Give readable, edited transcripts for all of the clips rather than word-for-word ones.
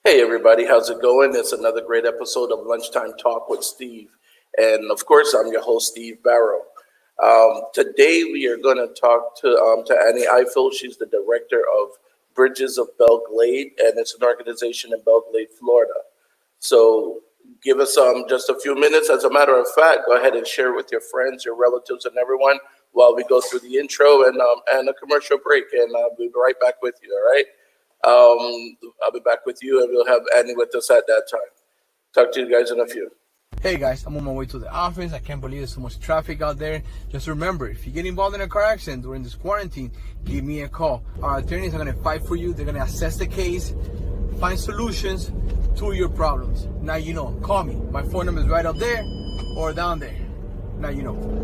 Hey everybody, how's it going? It's another great episode of Lunchtime Talk with Steve. And of course, I'm your host, Steve Barrow. Today we are going to talk to Annie Ifill. She's the director of Bridges of Belle Glade, and it's an organization in Belle Glade, Florida. So give us just a few minutes. As a matter of fact, go ahead and share with your friends, your relatives, and everyone while we go through the intro and a commercial break. And I'll be right back with you, all right? I'll be back with you, and we'll have Annie with us at that time. Talk to you guys in a few. Hey guys, I'm on my way to the office. I can't believe there's so much traffic out there. Just remember, if you get involved in a car accident during this quarantine, give me a call. Our attorneys are going to fight for you. They're going to assess the case, find solutions to your problems. Now you know. Call me. My phone number is right up there or down there. Now you know.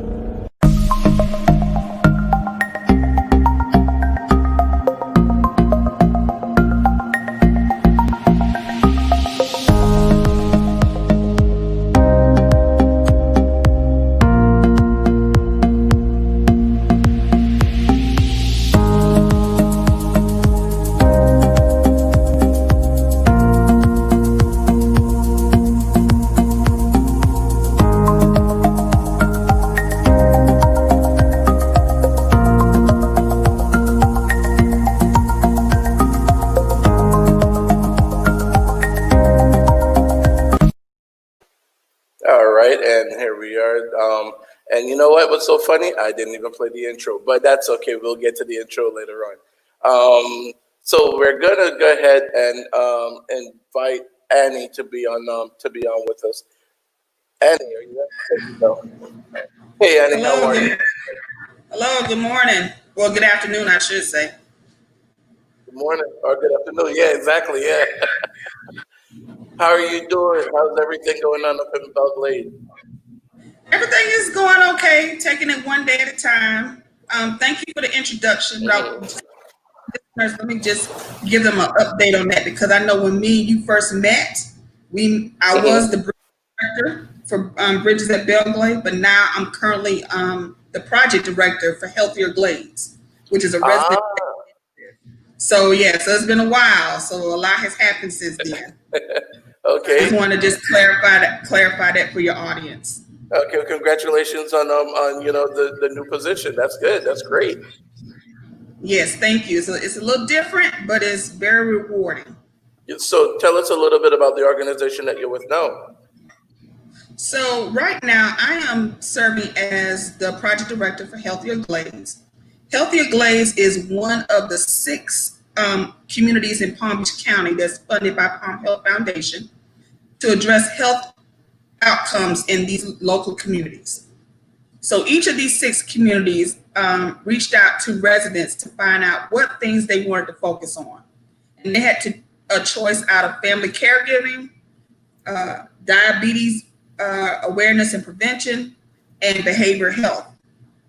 All right, and here we are. And you know what? What's so funny? I didn't even play the intro, but that's okay. We'll get to the intro later on. So we're gonna go ahead and invite Annie to be on with us. Annie, are you there? No. Hey, Annie, how Hello, are you? hello, good morning. Well, good afternoon, I should say. Good morning or good afternoon. Yeah, exactly. Yeah. How are you doing? How's everything going on up in Belle Glade? Everything is going okay, taking it one day at a time. Thank you for the introduction. Let me just give them an update on that because I know when me and you first met, I was the director for Bridges at Belle Glade, but now I'm currently the project director for Healthier Glades, which is a resident. So yeah, so it's been a while. So a lot has happened since then. Okay. I just want to just clarify that for your audience. Okay. Well, congratulations on the new position. That's good. That's great. Yes, thank you. So it's a little different, but it's very rewarding. So tell us a little bit about the organization that you're with now. So right now I am serving as the project director for Healthier Glades. Healthier Glades is one of the 6 communities in Palm Beach County that's funded by Palm Health Foundation to address health outcomes in these local communities. So each of these 6 communities reached out to residents to find out what things they wanted to focus on. And they had a choice out of family caregiving, diabetes awareness and prevention, and behavioral health.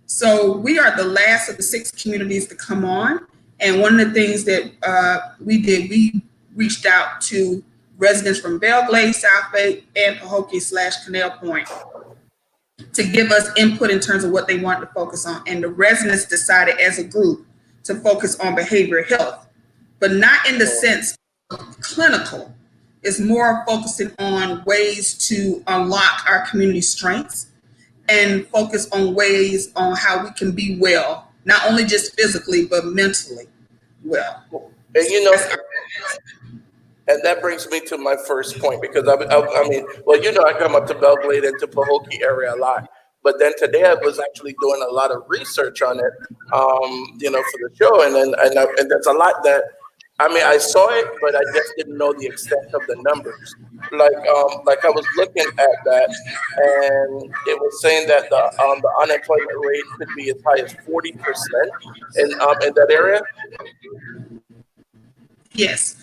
So we are the last of the 6 communities to come on. And one of the things that we did, we reached out to residents from Belle Glade, South Bay, and Pahokee/Canal Point to give us input in terms of what they wanted to focus on. And the residents decided as a group to focus on behavioral health, but not in the sense of clinical. It's more focusing on ways to unlock our community strengths and focus on ways on how we can be well, not only just physically, but mentally well. And and that brings me to my first point because I come up to Belle Glade and to Pahokee area a lot. But then today I was actually doing a lot of research on it, for the show. And there's a lot that, I saw it, but I just didn't know the extent of the numbers. Like I was looking at that, and it was saying that the unemployment rate could be as high as 40% in that area. Yes.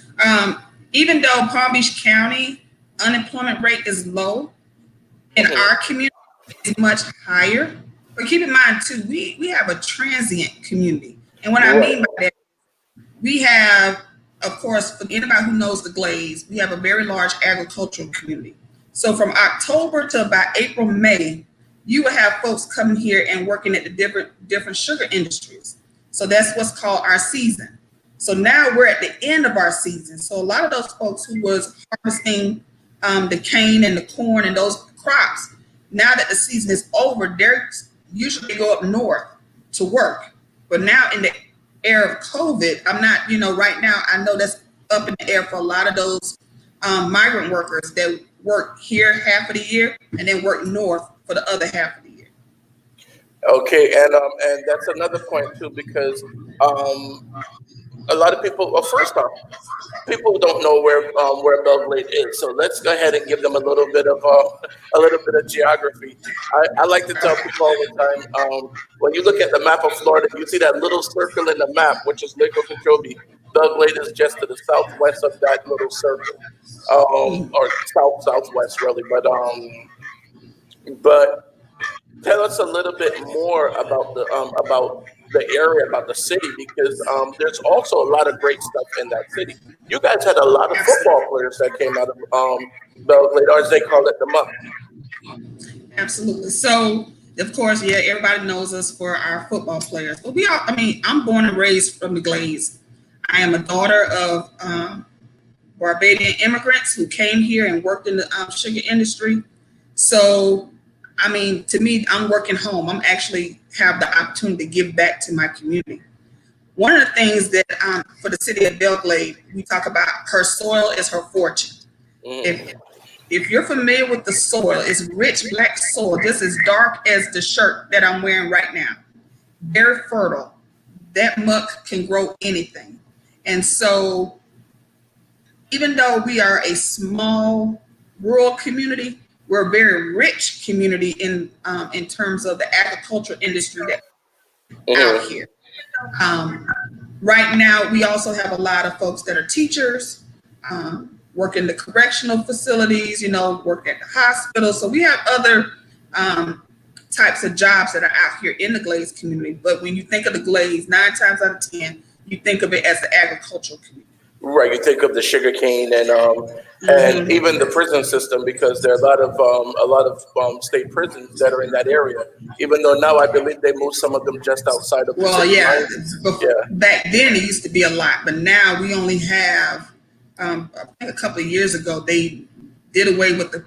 Even though Palm Beach County unemployment rate is low, in our community it's much higher. But keep in mind too, we have a transient community. And what I mean by that, we have, of course, for anybody who knows the Glades, we have a very large agricultural community. So from October to about April, May, you will have folks coming here and working at the different sugar industries. So that's what's called our season. So now we're at the end of our season. So a lot of those folks who was harvesting the cane and the corn and those crops, now that the season is over, they're usually go up north to work. But now in the era of COVID, I'm not, right now, I know that's up in the air for a lot of those migrant workers that work here half of the year and then work north for the other half of the year. Okay, and that's another point too, because a lot of people. Well, first off, people don't know where Belle Glade is, so let's go ahead and give them a little bit of geography. I like to tell people all the time, when you look at the map of Florida, you see that little circle in the map, which is Lake Okeechobee. Belle Glade is just to the southwest of that little circle, or southwest really. But tell us a little bit more about the area, about the city, because there's also a lot of great stuff in that city. You guys had a lot of football players that came out of Belle Glade, or as they call it, the Muck. Absolutely. So, of course, yeah, everybody knows us for our football players. But I'm born and raised from the Glades. I am a daughter of Barbadian immigrants who came here and worked in the sugar industry. So, to me, I'm working home. I'm actually have the opportunity to give back to my community. One of the things that for the city of Belle Glade, we talk about her soil is her fortune. If you're familiar with the soil, it's rich black soil, just as dark as the shirt that I'm wearing right now. Very fertile. That muck can grow anything. And so even though we are a small rural community, we're a very rich community in terms of the agricultural industry that's out here. Right now, we also have a lot of folks that are teachers, work in the correctional facilities, work at the hospital. So we have other types of jobs that are out here in the Glades community. But when you think of the Glades, 9 times out of 10, you think of it as the agricultural community. Right, you think of the sugar cane and even the prison system, because there are a lot of state prisons that are in that area. Even though now I believe they moved some of them just outside of the city lines. Back then it used to be a lot, but now we only have. I think a couple of years ago they did away with the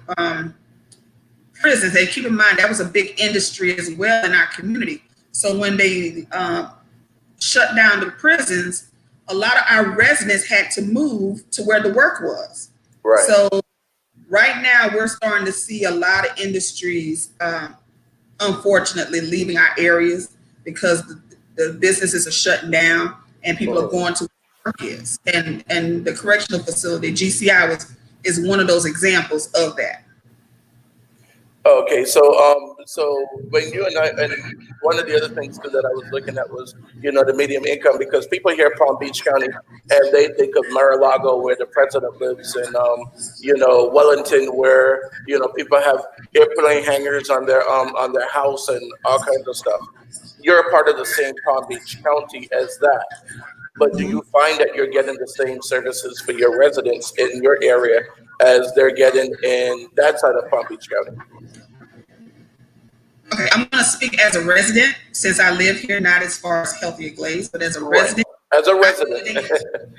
prisons. And keep in mind that was a big industry as well in our community. So when they shut down the prisons, a lot of our residents had to move to where the work was. Right. So right now we're starting to see a lot of industries, unfortunately, leaving our areas because the businesses are shutting down and people are going to where work is. And the correctional facility, GCI, is one of those examples of that. Okay, so when you and one of the other things too that I was looking at was the medium income, because people hear Palm Beach County and they think of Mar-a-Lago where the president lives, and Wellington where people have airplane hangars on their house and all kinds of stuff. You're a part of the same Palm Beach County as that, but do you find that you're getting the same services for your residents in your area as they're getting in that side of Palm Beach County? Okay, I'm going to speak as a resident since I live here, not as far as Healthier Glades, but as a resident. As a resident.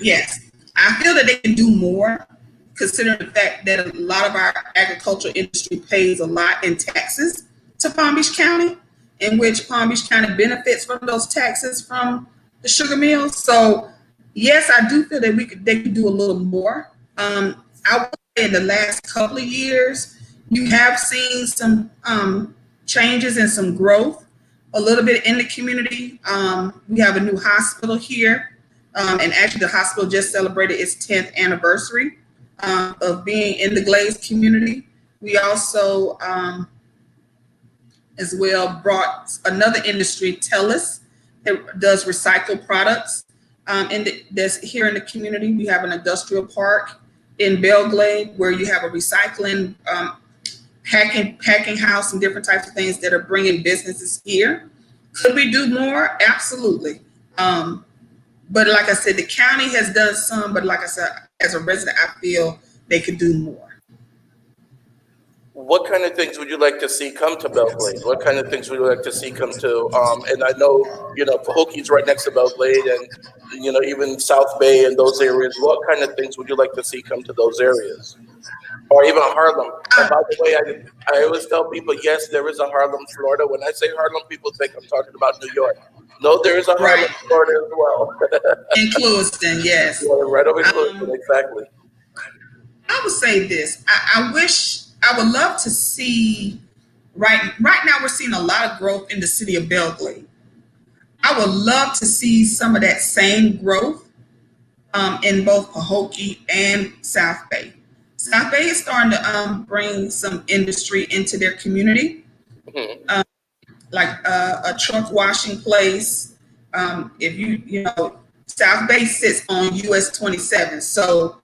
Yes. I feel that they can do more, considering the fact that a lot of our agricultural industry pays a lot in taxes to Palm Beach County, in which Palm Beach County benefits from those taxes from the sugar mills. So, yes, I do feel that they could do a little more. I would say in the last couple of years, you have seen some changes and some growth a little bit in the community. We have a new hospital here, and actually the hospital just celebrated its 10th anniversary of being in the Glades community. We also as well brought another industry, TELUS, that does recycled products that's here in the community. We have an industrial park in Belle Glade where you have a recycling packing house and different types of things that are bringing businesses here. Could we do more? Absolutely. But like I said, the county has done some, but like I said, as a resident, I feel they could do more. what kind of things would you like to see come to Belle Glade? What kind of things would you like to see come to? And I know, Pahokie's right next to Belle Glade, and even South Bay and those areas. What kind of things would you like to see come to those areas? Or even Harlem. And by the way, I always tell people, yes, there is a Harlem, Florida. When I say Harlem, people think I'm talking about New York. No, there is a Harlem, Right. Florida as well. In Clewiston, yes. Yeah, right over Clewiston, exactly. I would say this. I would love to see, right now we're seeing a lot of growth in the city of Belle Glade. I would love to see some of that same growth in both Pahokee and South Bay. South Bay is starting to bring some industry into their community, like a truck washing place. If South Bay sits on US 27, so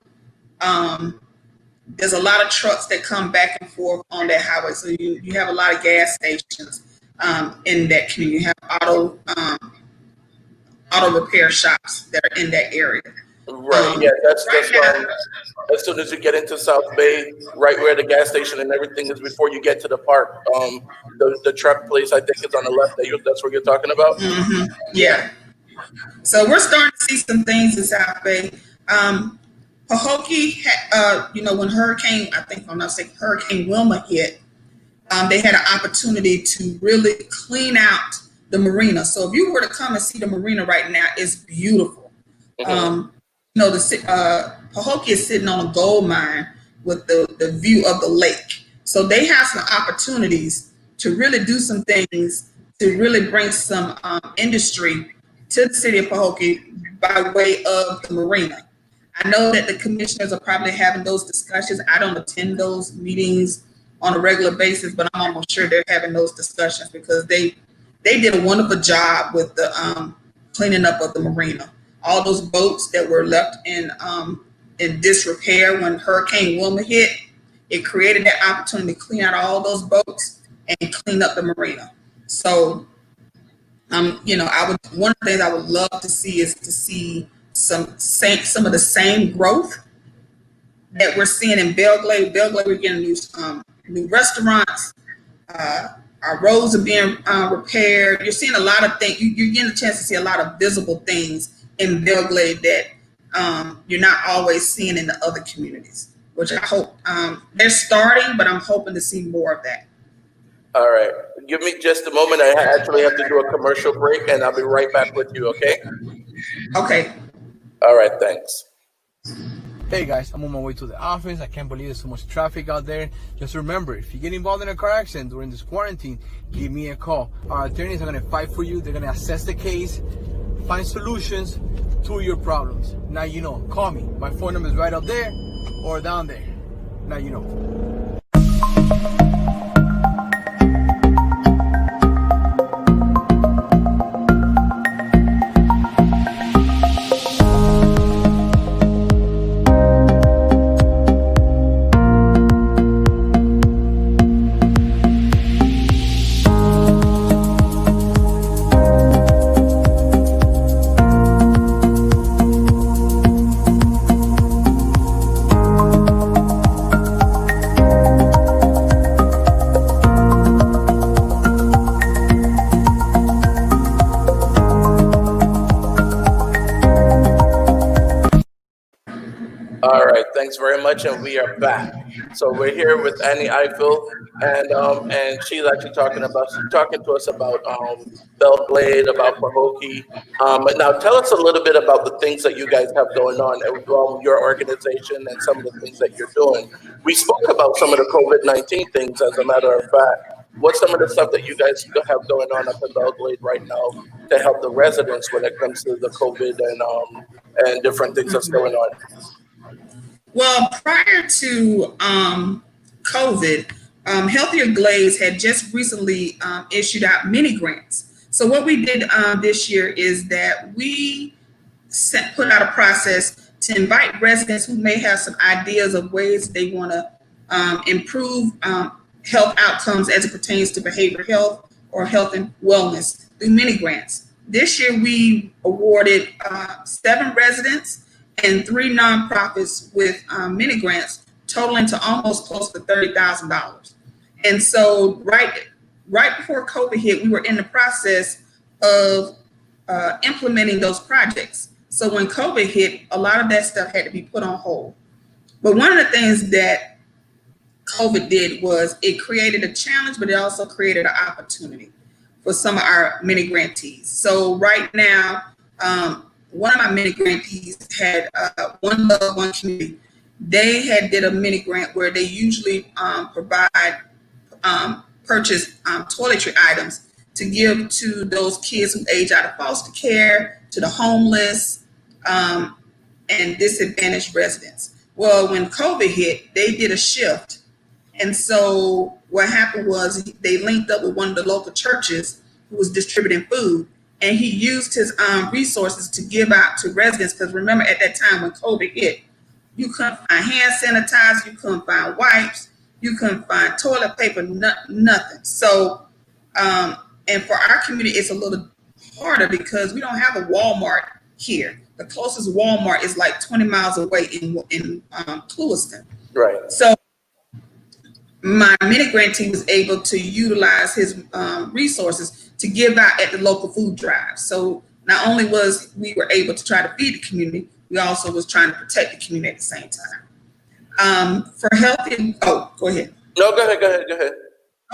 there's a lot of trucks that come back and forth on that highway. So you have a lot of gas stations in that community. You have auto repair shops that are in that area. Right, yeah, that's why as soon as you get into South Bay, right where the gas station and everything is before you get to the park, the truck place I think is on the left. That's what you're talking about? Mm-hmm. Yeah. So we're starting to see some things in South Bay. Pahokee, when Hurricane Wilma hit, they had an opportunity to really clean out the marina. So if you were to come and see the marina right now, it's beautiful. Pahokee is sitting on a gold mine with the view of the lake. So they have some opportunities to really do some things to really bring some industry to the city of Pahokee by way of the marina. I know that the commissioners are probably having those discussions. I don't attend those meetings on a regular basis, but I'm almost sure they're having those discussions because they did a wonderful job with the cleaning up of the marina. All those boats that were left in disrepair when Hurricane Wilma hit, it created that opportunity to clean out all those boats and clean up the marina. So, one of the things I would love to see is to see some of the same growth that we're seeing in Belle Glade. Belle Glade, we're getting new restaurants. Our roads are being repaired. You're seeing a lot of things. You're getting a chance to see a lot of visible things in Belle Glade that you're not always seeing in the other communities, which I hope they're starting, but I'm hoping to see more of that. All right. Give me just a moment. I actually have to do a commercial break, and I'll be right back with you, okay? Okay. All right, thanks. Hey guys, I'm on my way to the office. I can't believe there's so much traffic out there. Just remember, if you get involved in a car accident during this quarantine, give me a call. Our attorneys are going to fight for you. They're going to assess the case, find solutions to your problems. Now you know. Call me. My phone number is right up there or down there. Now you know. All right, thanks very much, and we are back. So we're here with Annie Ifill, and she's actually talking to us about Belle Glade, about Pahokee. But now tell us a little bit about the things that you guys have going on at your organization and some of the things that you're doing. We spoke about some of the COVID-19 things, as a matter of fact. What's some of the stuff that you guys have going on up in Belle Glade right now to help the residents when it comes to the COVID and different things that's going on? Well, prior to COVID, Healthier Glades had just recently issued out mini grants. So what we did this year is that we put out a process to invite residents who may have some ideas of ways they want to improve health outcomes as it pertains to behavioral health or health and wellness through mini grants. This year, we awarded 7 residents and 3 nonprofits with mini grants, totaling to almost close to $30,000. And so right before COVID hit, we were in the process of implementing those projects. So when COVID hit, a lot of that stuff had to be put on hold. But one of the things that COVID did was it created a challenge, but it also created an opportunity for some of our mini grantees. So right now, one of my mini grantees had One Love, One Community. They had did a mini grant where they usually purchase toiletry items to give to those kids who age out of foster care, to the homeless, and disadvantaged residents. Well, when COVID hit, they did a shift. And so what happened was they linked up with one of the local churches who was distributing food, and he used his resources to give out to residents. Because remember, at that time when COVID hit, you couldn't find hand sanitizer, you couldn't find wipes, you couldn't find toilet paper, nothing. So, and for our community, it's a little harder because we don't have a Walmart here. The closest Walmart is like 20 miles away in Clewiston. Right. So my mini grantee was able to utilize his resources to give out at the local food drive. So not only was we were able to try to feed the community, we also was trying to protect the community at the same time. For healthy, go ahead. No, go ahead.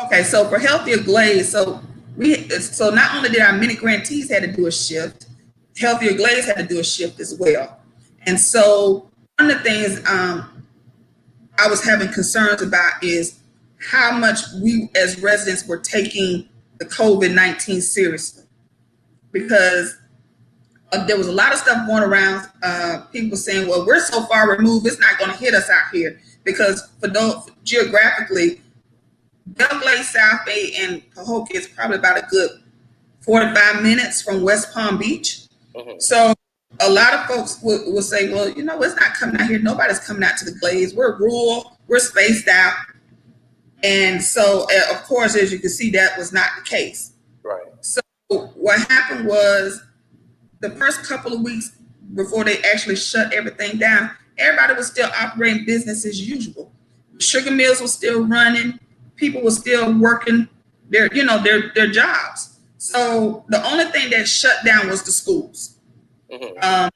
Okay, so for Healthier Glade, so not only did our mini grantees had to do a shift, Healthier Glades had to do a shift as well. And so one of the things I was having concerns about is how much we as residents were taking the COVID-19 seriously, because there was a lot of stuff going around. People saying, well, we're so far removed, it's not going to hit us out here, because for those geographically, Belle Glade, South Bay, and Pahokee is probably about a good 45 minutes from West Palm Beach. Mm-hmm. So a lot of folks will say, well, it's not coming out here. Nobody's coming out to the Glades. We're rural. We're spaced out. And so, of course, as you can see, that was not the case. Right. So what happened was the first couple of weeks before they actually shut everything down, everybody was still operating business as usual. Sugar mills were still running. People were still working their jobs. So the only thing that shut down was the schools. Mm-hmm.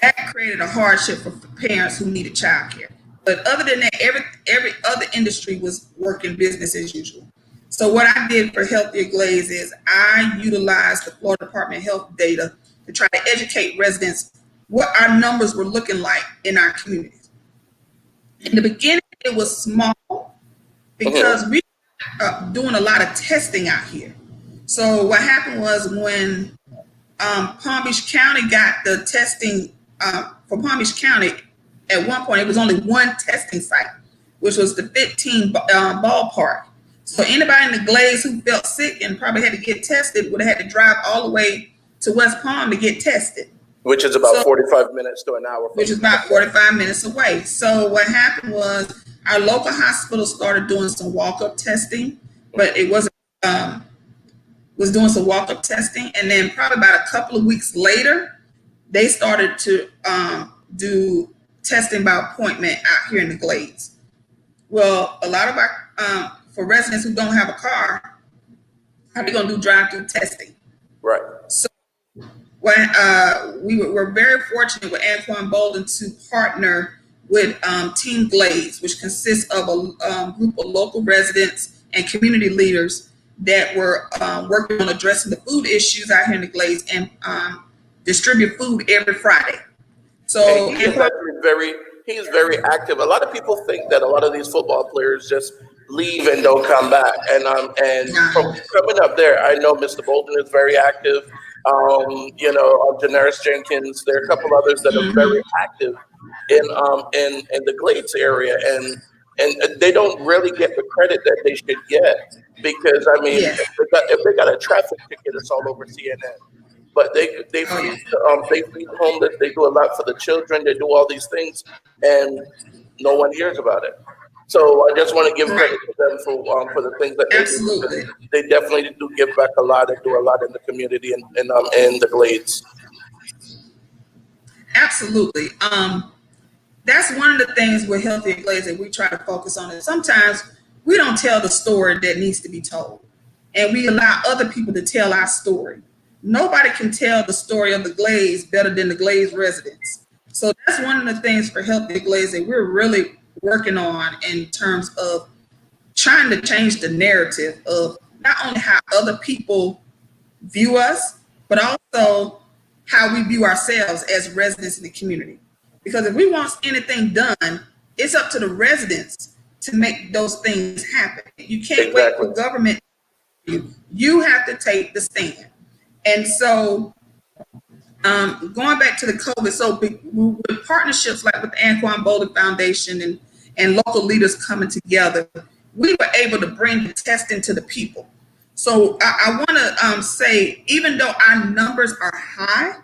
That created a hardship for parents who needed childcare. But other than that, every other industry was working business as usual. So what I did for Healthier Glades is I utilized the Florida Department of Health data to try to educate residents what our numbers were looking like in our communities. In the beginning, it was small because we were doing a lot of testing out here. So what happened was when Palm Beach County got the testing for Palm Beach County, at one point it was only one testing site, which was the 15 ballpark. So anybody in the Glades who felt sick and probably had to get tested would have had to drive all the way to West Palm to get tested. Which is about 45 minutes to an hour. Which is about 45 minutes away. So what happened was our local hospital started doing some walk-up testing, but it wasn't, was doing some walk-up testing. And then probably about a couple of weeks later, they started to do testing by appointment out here in the Glades. Well, a lot of our, for residents who don't have a car, how are they gonna do drive-through testing? Right. So when we were very fortunate with Antoine Bolden to partner with Team Glades, which consists of a group of local residents and community leaders that were working on addressing the food issues out here in the Glades and distribute food every Friday. So and he's very active. A lot of people think that a lot of these football players just leave and don't come back. And from coming up there, I know Mr. Bolden is very active. Janaris Jenkins, there are a couple others that are very active in the Glades area, and they don't really get the credit that they should get, because if they got a traffic ticket, it's all over CNN. But they feed homeless, they do a lot for the children, they do all these things, and no one hears about it. So I just want to give credit to them for the things that they do. They definitely do give back a lot and do a lot in the community and in the Glades. Absolutely. That's one of the things with Healthier Glades that we try to focus on. And sometimes we don't tell the story that needs to be told. And we allow other people to tell our story. Nobody can tell the story of the Glades better than the Glades residents. So that's one of the things for Healthy Glades that we're really working on in terms of trying to change the narrative of not only how other people view us, but also how we view ourselves as residents in the community. Because if we want anything done, it's up to the residents to make those things happen. You can't wait for government. You have to take the stand. And so going back to the COVID, so with partnerships like with the Anquan Bolded Foundation and local leaders coming together, we were able to bring the testing to the people. So I want to say, even though our numbers are high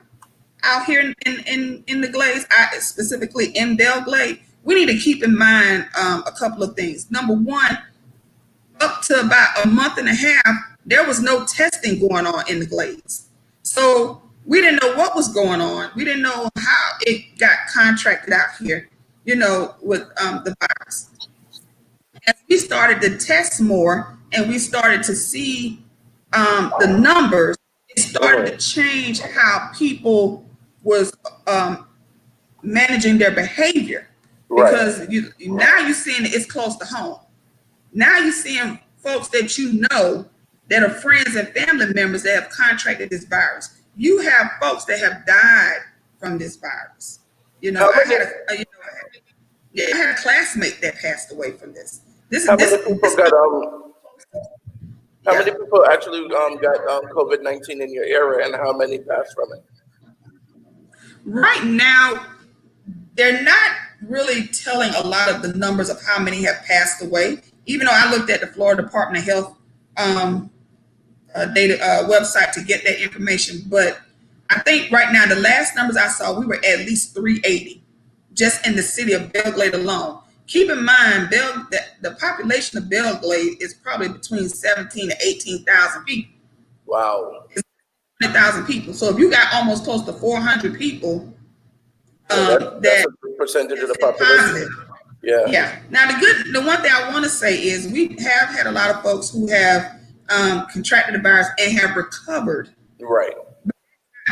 out here in the Glades, specifically in Belle Glade, we need to keep in mind a couple of things. Number one, up to about a month and a half, there was no testing going on in the Glades. So we didn't know what was going on. We didn't know how it got contracted out here, with the virus. As we started to test more and we started to see the numbers, it started to change how people was managing their behavior. Because now you're seeing it's close to home. Now you're seeing folks that you know that are friends and family members that have contracted this virus. You have folks that have died from this virus. I had a classmate that passed away from this. How many people actually got COVID-19 in your area, and how many passed from it? Right now, they're not really telling a lot of the numbers of how many have passed away, even though I looked at the Florida Department of Health data website to get that information. But I think right now, the last numbers I saw, we were at least 380 just in the city of Belle Glade alone. Keep in mind, the population of Belle Glade is probably between 17 to 18,000 people. Wow. 20,000 people. So if you got almost close to 400 people, that's a good percentage of the population. Positive. Yeah. Now the one thing I want to say is we have had a lot of folks who have contracted the virus and have recovered. Right.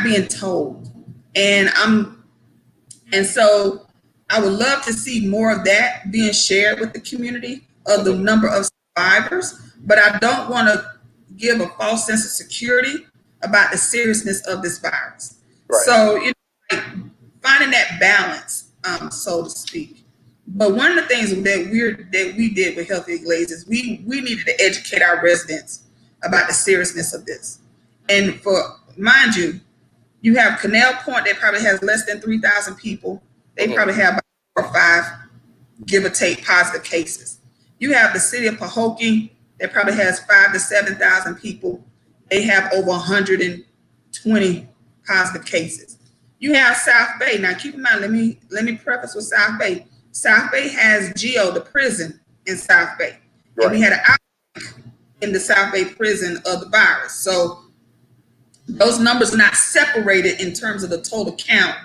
Being told, and so I would love to see more of that being shared with the community of the number of survivors, but I don't want to give a false sense of security about the seriousness of this virus. Right. So, finding that balance, so to speak. But one of the things that we did with Healthy Glades is we needed to educate our residents about the seriousness of this. And mind you, you have Canal Point that probably has less than 3,000 people. They probably have about 4 or 5, give or take, positive cases. You have the city of Pahokee that probably has 5,000 to 7,000 people. They have over 120 positive cases. You have South Bay. Now, keep in mind, let me preface with South Bay. South Bay has GEO, the prison in South Bay. Right. And we had an outbreak in the South Bay prison of the virus. So those numbers are not separated in terms of the total count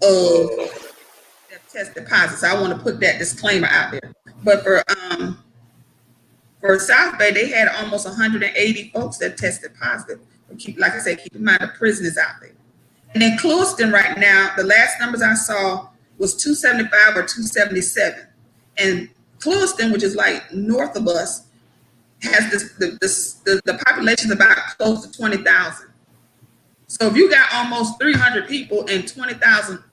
of tested positive. So I want to put that disclaimer out there. But for South Bay, they had almost 180 folks that tested positive. Like I said, keep in mind the prison is out there. And in Clewiston right now, the last numbers I saw was 275 or 277. And Clewiston, which is like north of us, has the population is about close to 20,000. So if you got almost 300 people and 20,000,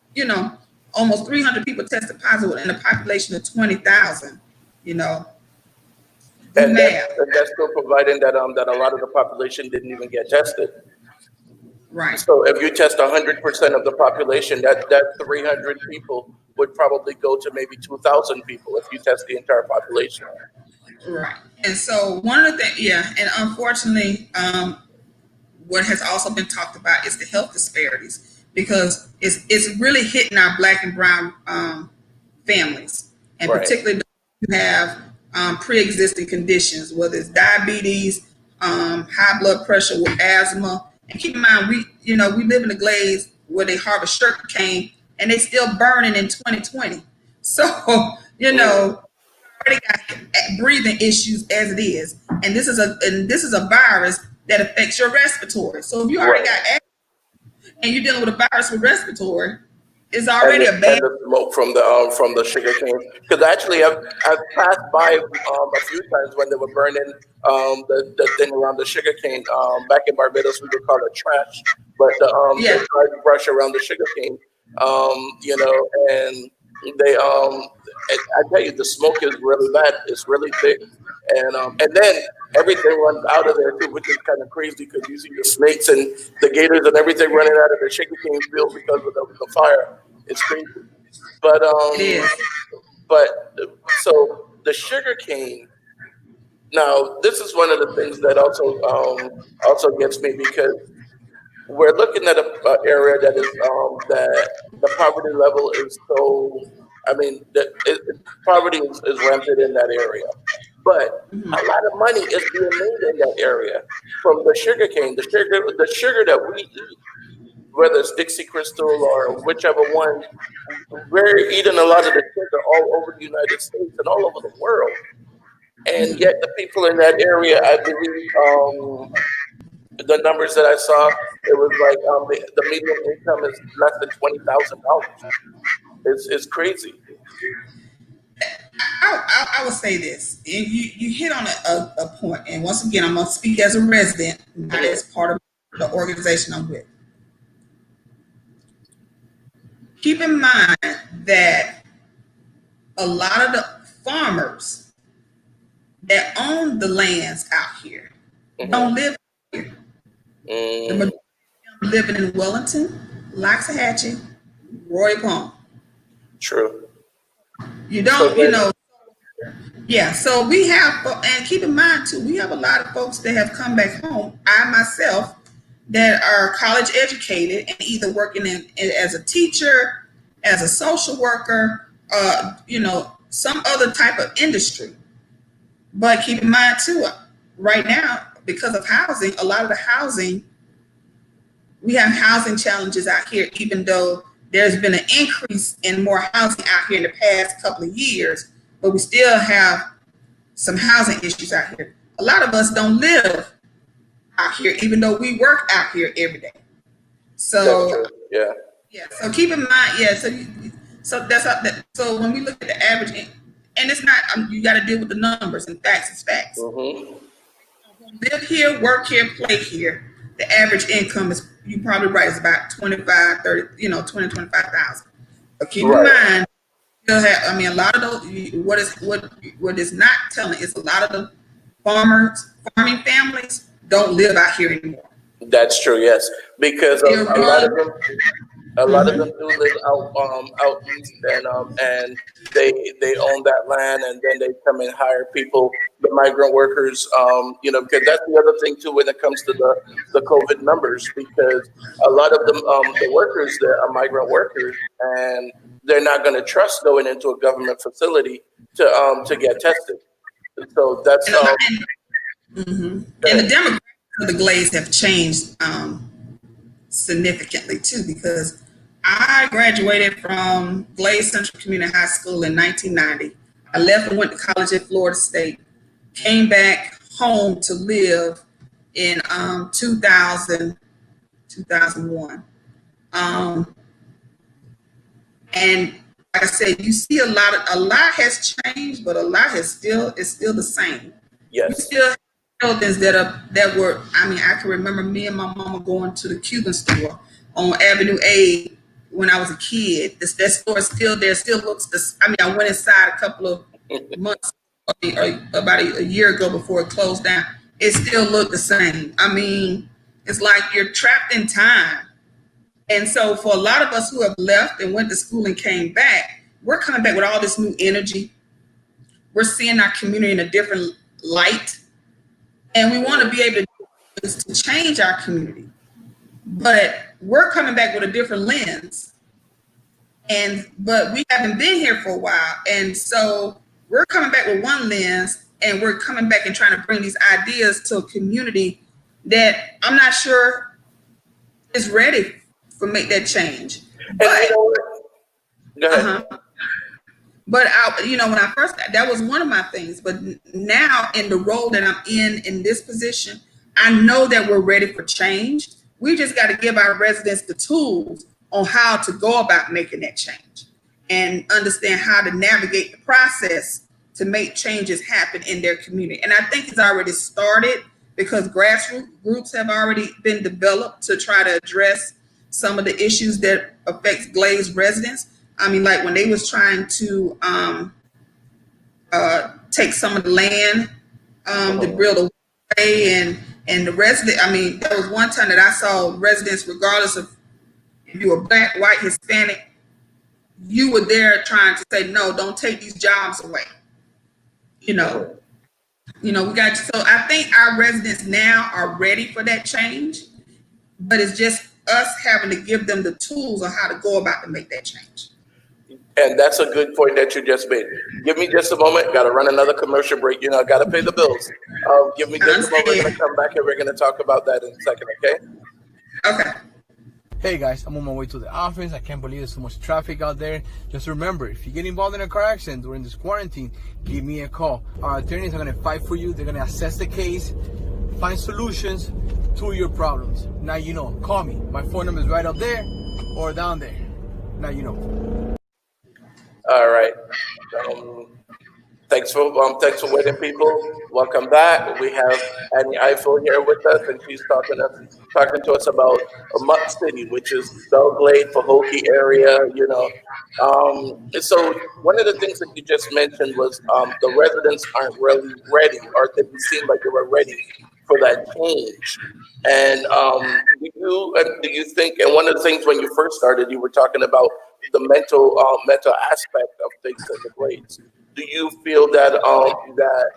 almost 300 people tested positive in a population of 20,000, And that's still providing that a lot of the population didn't even get tested. Right. So if you test 100% of the population, that 300 people would probably go to maybe 2,000 people if you test the entire population. Right. And so one of the things, and unfortunately, what has also been talked about is the health disparities, because it's really hitting our Black and brown families, and particularly those who have pre-existing conditions, whether it's diabetes, high blood pressure, with asthma. And keep in mind, we live in the Glades where they harvest sugar cane and they still burning in 2020. So, already got breathing issues as it is, and this is a virus that affects your respiratory. So if you already got asthma and you're dealing with a virus with respiratory, it's already a bad. And the smoke from the sugar cane. Because actually, I've passed by a few times when they were burning the thing around the sugar cane. Back in Barbados, we would call it trash, but Yeah. the dry brush around the sugar cane. You know, and they I tell you, the smoke is really bad. It's really thick, and then everything runs out of there too, which is kind of crazy because you see the snakes and the gators and everything running out of the sugar cane field because of the fire. It's crazy, but It is. but so the sugar cane. Now, this is one of the things that also gets me because we're looking at a area that is that the poverty level is so. I mean, poverty is rampant in that area, but a lot of money is being made in that area from the sugar cane, the sugar that we eat, whether it's Dixie Crystal or whichever one. We're eating a lot of the sugar all over the United States and all over the world, and yet the people in that area, I believe. The numbers that I saw, it was like the median income is less than $20,000. It's crazy. I will say this, and you hit on a point, and once again, I'm going to speak as a resident, not as part of the organization I'm with. Keep in mind that a lot of the farmers that own the lands out here don't live here. The majority of them living in Wellington, Loxahatchee, Roy Palm. True. You don't, you know. Yeah, so we have, and keep in mind too, we have a lot of folks that have come back home. I myself, that are college educated and either working as a teacher, as a social worker, you know, some other type of industry. But keep in mind too, right now, because of housing, a lot of the housing, we have housing challenges out here, even though there's been an increase in more housing out here in the past couple of years, but we still have some housing issues out here. A lot of us don't live out here, even though we work out here every day. So yeah. So keep in mind, so that's how so when we look at the average, and it's not you got to deal with the numbers and facts is facts. Live here, work here, play here. The average income is, you probably right, is about 25, 30, 20, 25,000. But keep in mind, still have, I mean, a lot of those, what is not telling is a lot of the farming families don't live out here anymore. That's true, yes, because a lot of them do live out east, and they own that land, and then they come and hire people, the migrant workers, because that's the other thing too when it comes to the COVID numbers, because a lot of them the workers there are migrant workers, and they're not going to trust going into a government facility to get tested. So that's and the demographics of the Glades have changed significantly too, because I graduated from Glade Central Community High School in 1990. I left and went to college at Florida State, came back home to live in 2001. And like I said, you see a lot has changed, but a lot is still the same. Yes. You still have buildings that were, I mean, I can remember me and my mama going to the Cuban store on Avenue A when I was a kid. That store is still there, still looks I mean, I went inside a couple of months, or about a year ago before it closed down. It still looked the same. I mean, it's like you're trapped in time. And so for a lot of us who have left and went to school and came back, we're coming back with all this new energy. We're seeing our community in a different light. And we want to be able to change our community. But we're coming back with a different lens. But we haven't been here for a while. And so we're coming back with one lens, and we're coming back and trying to bring these ideas to a community that I'm not sure is ready for make that change. But Go ahead. But when I first got, that was one of my things. But now in the role that I'm in this position, I know that we're ready for change. We just got to give our residents the tools on how to go about making that change and understand how to navigate the process to make changes happen in their community. And I think it's already started because grassroots groups have already been developed to try to address some of the issues that affects Glade's residents. I mean, like when they was trying to take some of the land to build a way, and the resident. I mean, there was one time that I saw residents, regardless of if you were black, white, Hispanic, you were there trying to say, no, don't take these jobs away. We got. So I think our residents now are ready for that change, but it's just us having to give them the tools on how to go about to make that change. And that's a good point that you just made. Give me just a moment. Got to run another commercial break. Got to pay the bills. Give me just a moment. We're going to come back and we're going to talk about that in a second, okay? Okay. Hey guys, I'm on my way to the office. I can't believe there's so much traffic out there. Just remember, if you get involved in a car accident during this quarantine, give me a call. Our attorneys are going to fight for you. They're going to assess the case, find solutions to your problems. Now you know. Call me. My phone number is right up there or down there. Now you know. All right. Thanks for waiting, people. Welcome back. We have Annie Ifill here with us, and she's talking to us about Mutt City, which is Belle Glade, Pahokee area. So one of the things that you just mentioned was the residents aren't really ready, or it didn't seem like they were ready for that change. And do you think? And one of the things when you first started, you were talking about the mental aspect of things in the Glades. Do you feel that that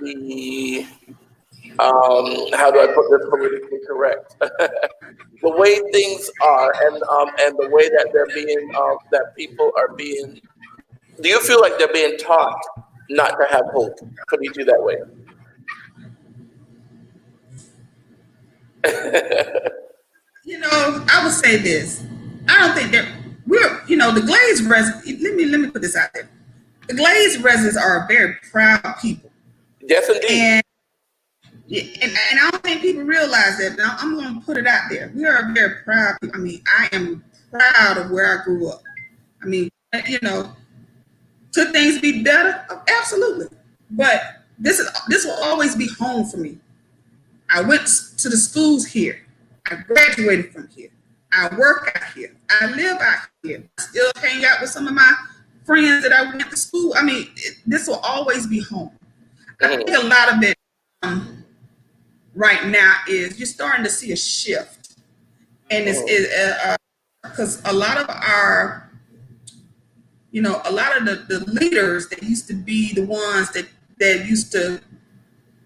the how do I put this politically correct? The way things are, and the way that they're being that people are being. Do you feel like they're being taught not to have hope? Put it to you that way. I would say this. I don't think the Glades residents. Let me put this out there. The Glades residents are a very proud people. Yes, indeed. And I don't think people realize that. Now, I'm going to put it out there. We are a very proud people. I mean, I am proud of where I grew up. I mean, could things be better? Absolutely. But this will always be home for me. I went to the schools here. I graduated from here. I work out here. I live out here. I still hang out with some of my friends that I went to school. I mean, this will always be home. I think a lot of it right now is you're starting to see a shift. And it's because a lot of our, a lot of the leaders that used to be the ones that used to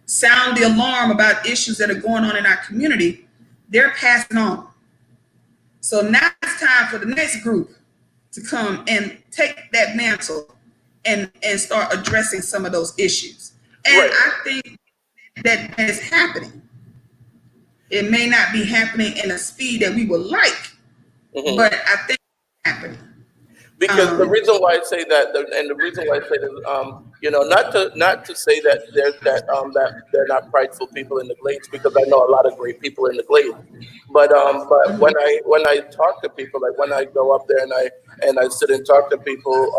sound the alarm about issues that are going on in our community, they're passing on. So now it's time for the next group to come and take that mantle and start addressing some of those issues. And right. I think that is happening. It may not be happening in a speed that we would like, but I think it's happening. Because the reason why I say that, and the reason why I say that, not to say that they're not prideful people in the Glades, because I know a lot of great people in the Glades. But when I talk to people, like when I go up there and I sit and talk to people,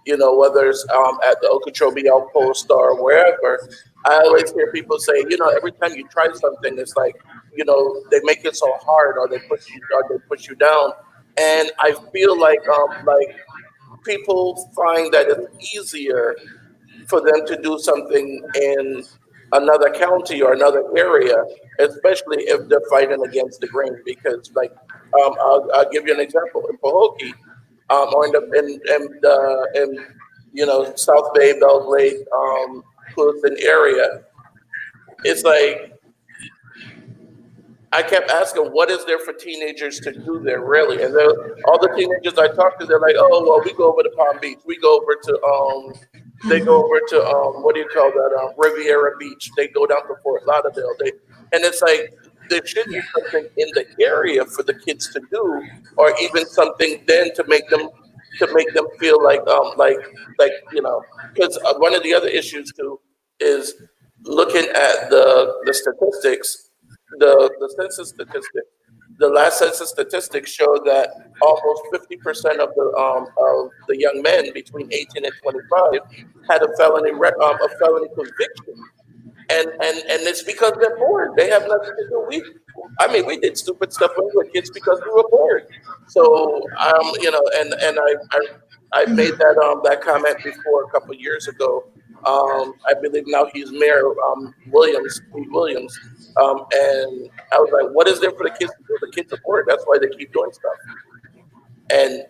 whether it's at the Okeechobee Outpost or wherever, I always hear people say, every time you try something, it's like, they make it so hard, or they push you down. And I feel like people find that it's easier for them to do something in another county or another area, especially if they're fighting against the grain. Because, I'll give you an example in Pahokee, or in South Bay, Belle Glade, Clueston area. It's like, I kept asking, what is there for teenagers to do there, really? And all the teenagers I talked to, they're like, oh, well, we go over to Palm Beach. We go over to, they go over to, what do you call that, Riviera Beach. They go down to Fort Lauderdale. And it's like, there should be something in the area for the kids to do, or even something then to make them to make them feel like because one of the other issues too is looking at the statistics, the census statistics. The last census statistics show that almost 50% of the young men between 18 and 25 had a felony conviction, and it's because they're bored. They have nothing to do. We did stupid stuff when we were kids because we were bored. So and I made that comment before a couple of years ago. I believe now he's Mayor Steve Williams. And I was like, what is there for the kids to do? The kids are bored. That's why they keep doing stuff. And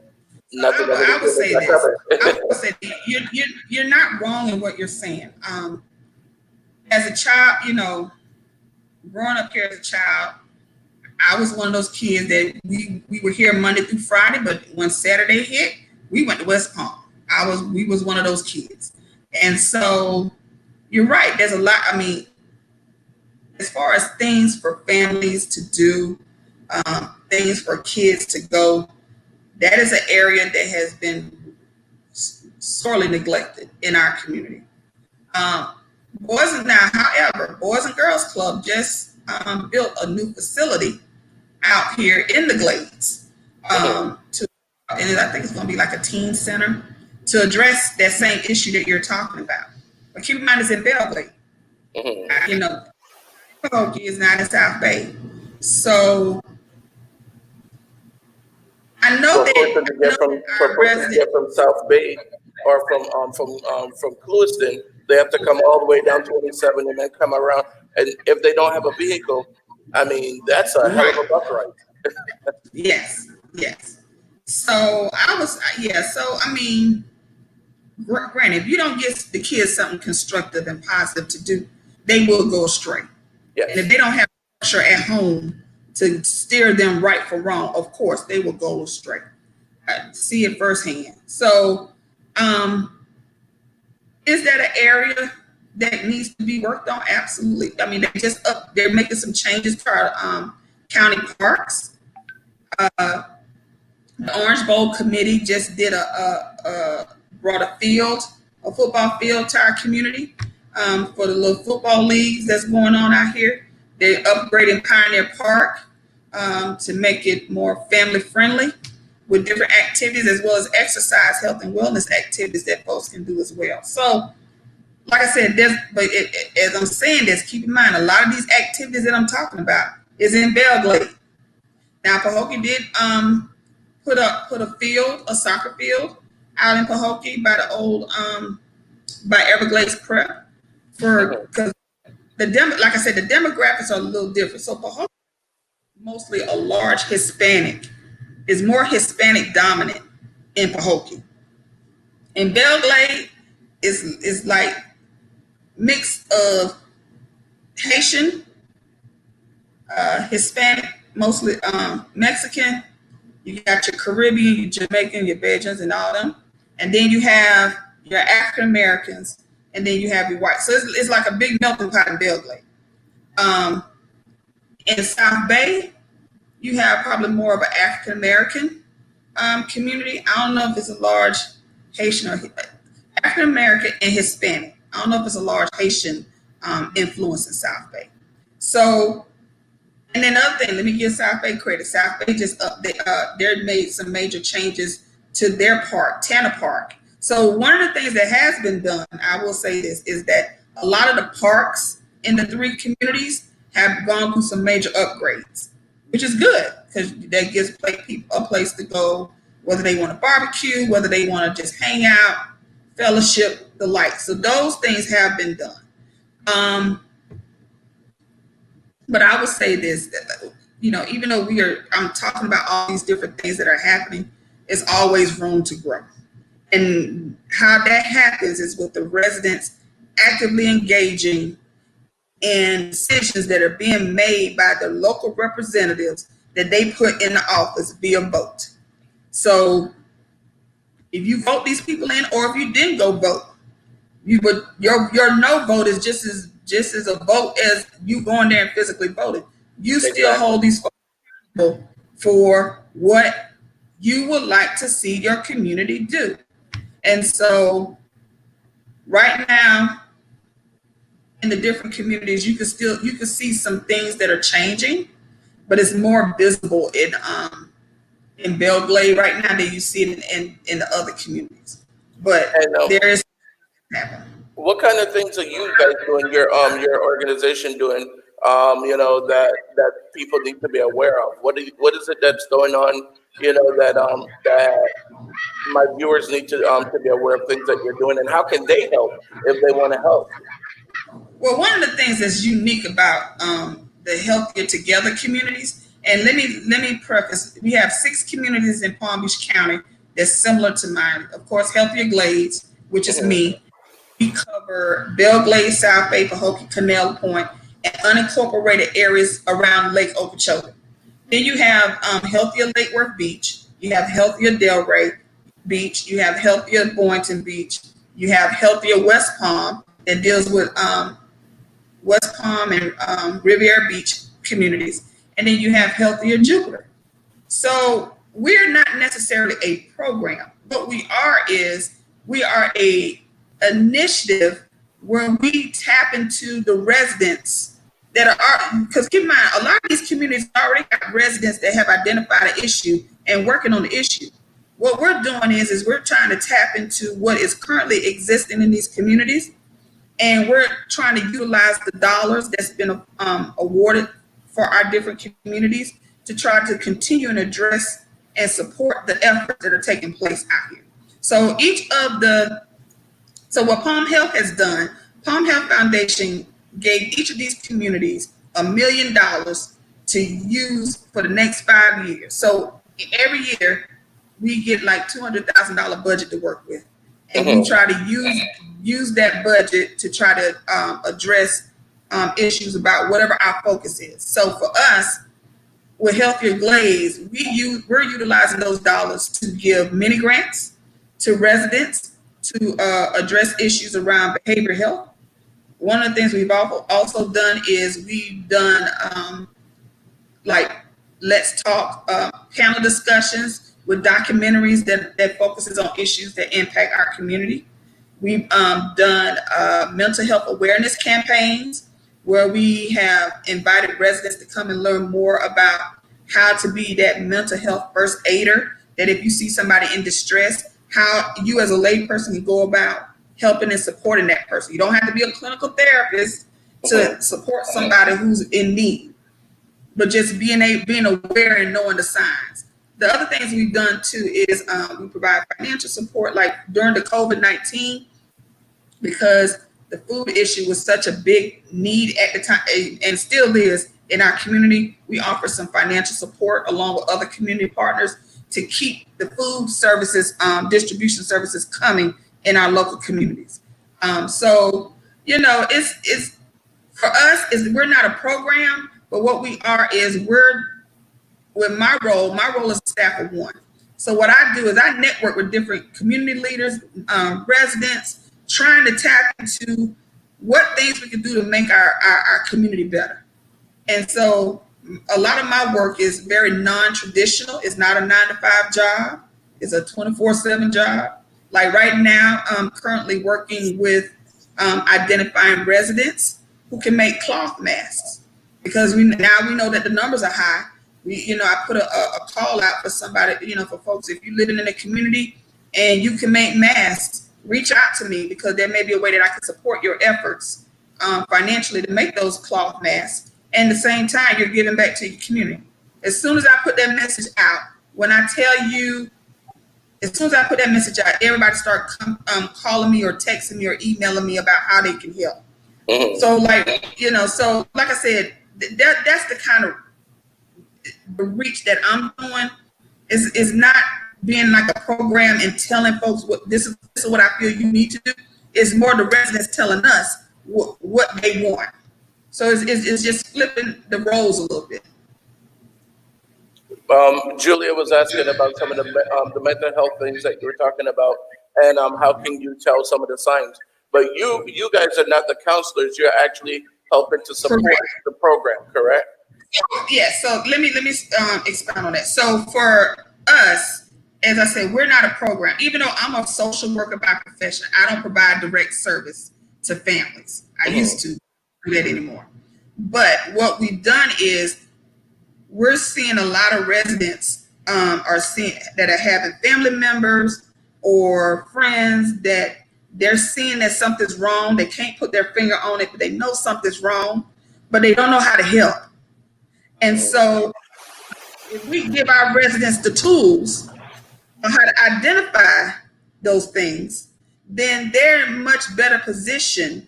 nothing. I would say this. I would say you're not wrong in what you're saying. As a child, growing up here as a child, I was one of those kids that we were here Monday through Friday, but when Saturday hit, we went to West Palm. We was one of those kids. And so you're right. There's a lot. As far as things for families to do, things for kids to go, that is an area that has been sorely neglected in our community. Boys and Girls Club just built a new facility out here in the Glades, and I think it's going to be like a teen center to address that same issue that you're talking about. But keep in mind, it's in Belle Glade. Pahokee is not in South Bay, so I know that from South Bay or from Clewiston, they have to come all the way down 27 and then come around. And if they don't have a vehicle, that's a hell of a bus ride. Yes. So granted, if you don't give the kids something constructive and positive to do, they will go astray. Yes. And if they don't have pressure at home to steer them right from wrong, of course, they will go astray. I see it firsthand. So, is that an area that needs to be worked on? Absolutely. They're making some changes to our county parks. The Orange Bowl committee just did brought a football field to our community for the little football leagues that's going on out here. They're upgrading Pioneer Park to make it more family friendly with different activities as well as exercise, health and wellness activities that folks can do as well. So, like I said, as I'm saying this, keep in mind a lot of these activities that I'm talking about is in Belle Glade. Now, Pahokee did put a soccer field out in Pahokee by the old by Everglades Prep because like I said, the demographics are a little different. So Pahokee mostly a large Hispanic, is more Hispanic dominant in Pahokee. And Belle Glade is like mix of Haitian, Hispanic, mostly Mexican. You got your Caribbean, your Jamaican, your Bajans, and all them. And then you have your African Americans, and then you have your white. So it's like a big melting pot in Belle Glade. In South Bay, you have probably more of an African American community. I don't know if it's a large Haitian or African American and Hispanic. I don't know if it's a large Haitian influence in South Bay. So, and then another thing, let me give South Bay credit. South Bay just they made some major changes to their park, Tanner Park. So one of the things that has been done, I will say this, is that a lot of the parks in the three communities have gone through some major upgrades, which is good because that gives people a place to go, whether they want to barbecue, whether they want to just hang out, fellowship, the like. So those things have been done. But I would say this, that, even though I'm talking about all these different things that are happening, it's always room to grow. And how that happens is with the residents actively engaging in decisions that are being made by the local representatives that they put in the office via vote. So if you vote these people in, or if you didn't go vote, your no vote is just as a vote as you going there and physically voting. You still hold these folks for what you would like to see your community do. And so right now in the different communities, you can see some things that are changing, but it's more visible in Belle Glade right now than you see it in the other communities. But And there is happening. what kind of things are you guys doing? Your organization doing? That people need to be aware of. What is it that's going on? That my viewers need to be aware of things that you're doing, and how can they help if they want to help? Well, one of the things that's unique about the Healthier Together communities, and let me preface, we have 6 communities in Palm Beach County that's similar to mine. Of course, Healthier Glades, which is me. We cover Belle Glade, South Bay, Pahokee, Canal Point, and unincorporated areas around Lake Okeechobee. Then you have Healthier Lake Worth Beach. You have Healthier Delray Beach. You have Healthier Boynton Beach. You have Healthier West Palm that deals with West Palm and Riviera Beach communities. And then you have Healthier Jupiter. So we're not necessarily a program. What we are a initiative where we tap into the residents that are, because keep in mind, a lot of these communities already have residents that have identified an issue and working on the issue. What we're doing is we're trying to tap into what is currently existing in these communities, and we're trying to utilize the dollars that's been awarded for our different communities to try to continue and address and support the efforts that are taking place out here. So what Palm Health has done, Palm Health Foundation gave each of these communities $1 million to use for the next 5 years. So every year we get like $200,000 budget to work with, and we try to use that budget to try to address issues about whatever our focus is. So for us, with Healthier Glades, we're utilizing those dollars to give mini grants to residents to address issues around behavioral health. One of the things we've also done is we've done like Let's Talk panel discussions with documentaries that focuses on issues that impact our community. We've done mental health awareness campaigns where we have invited residents to come and learn more about how to be that mental health first aider, that if you see somebody in distress, how you as a lay person can go about helping and supporting that person. You don't have to be a clinical therapist to support somebody who's in need, but just being aware and knowing the signs. The other things we've done too is we provide financial support, like during the COVID-19, because the food issue was such a big need at the time and still is in our community. We offer some financial support along with other community partners to keep the food services, distribution services coming in our local communities. So, it's for us, we're not a program, but what we are is with my role is staff of one. So what I do is I network with different community leaders, residents, trying to tap into what things we can do to make our community better. And so a lot of my work is very non-traditional. It's not a 9-to-5 job. It's a 24/7 job. Like right now, I'm currently working with identifying residents who can make cloth masks, because we know that the numbers are high. I put a call out for somebody, for folks, if you're living in a community and you can make masks, reach out to me, because there may be a way that I can support your efforts financially to make those cloth masks. And at the same time, you're giving back to your community. As soon as I put that message out, everybody start calling me or texting me or emailing me about how they can help. So like I said, that's the kind of the reach that I'm doing is not being like a program and telling folks this is what I feel you need to do. It's more the residents telling us what they want. So it's just flipping the roles a little bit. Julia was asking about some of the mental health things that you were talking about, and how can you tell some of the signs? But you guys are not the counselors; you're actually helping to support the program, correct? Yeah. So let me expound on that. So for us, as I said, we're not a program. Even though I'm a social worker by profession, I don't provide direct service to families. I used to do that anymore. But what we've done is we're seeing a lot of residents are seeing that are having family members or friends that they're seeing that something's wrong. They can't put their finger on it, but they know something's wrong, but they don't know how to help. And so if we give our residents the tools on how to identify those things, then they're in much better position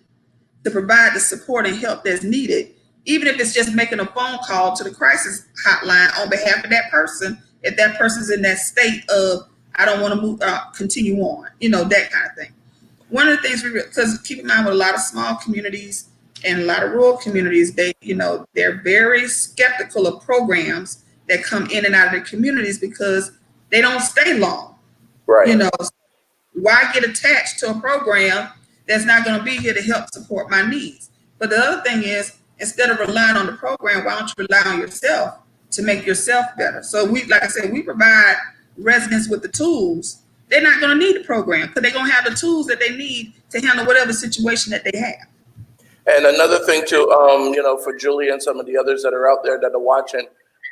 to provide the support and help that's needed, even if it's just making a phone call to the crisis hotline on behalf of that person, if that person's in that state of, I don't want to move, continue on, that kind of thing. One of the things because keep in mind with a lot of small communities and a lot of rural communities, they're very skeptical of programs that come in and out of their communities because they don't stay long. Right. Why get attached to a program that's not going to be here to help support my needs? But the other thing is, instead of relying on the program, why don't you rely on yourself to make yourself better? So like I said, we provide residents with the tools. They're not going to need the program because they're going to have the tools that they need to handle whatever situation that they have. And another thing too, for Julie and some of the others that are out there that are watching,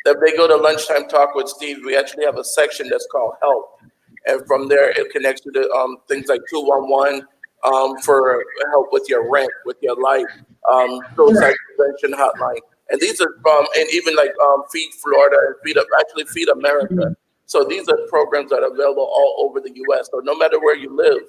that they go to Lunchtime Talk with Steve, we actually have a section that's called Help. And from there, it connects you to things like 211 for help with your rent, with your light, suicide prevention hotline. And these are and even like Feed Florida and Feed America. So these are programs that are available all over the U.S. So no matter where you live,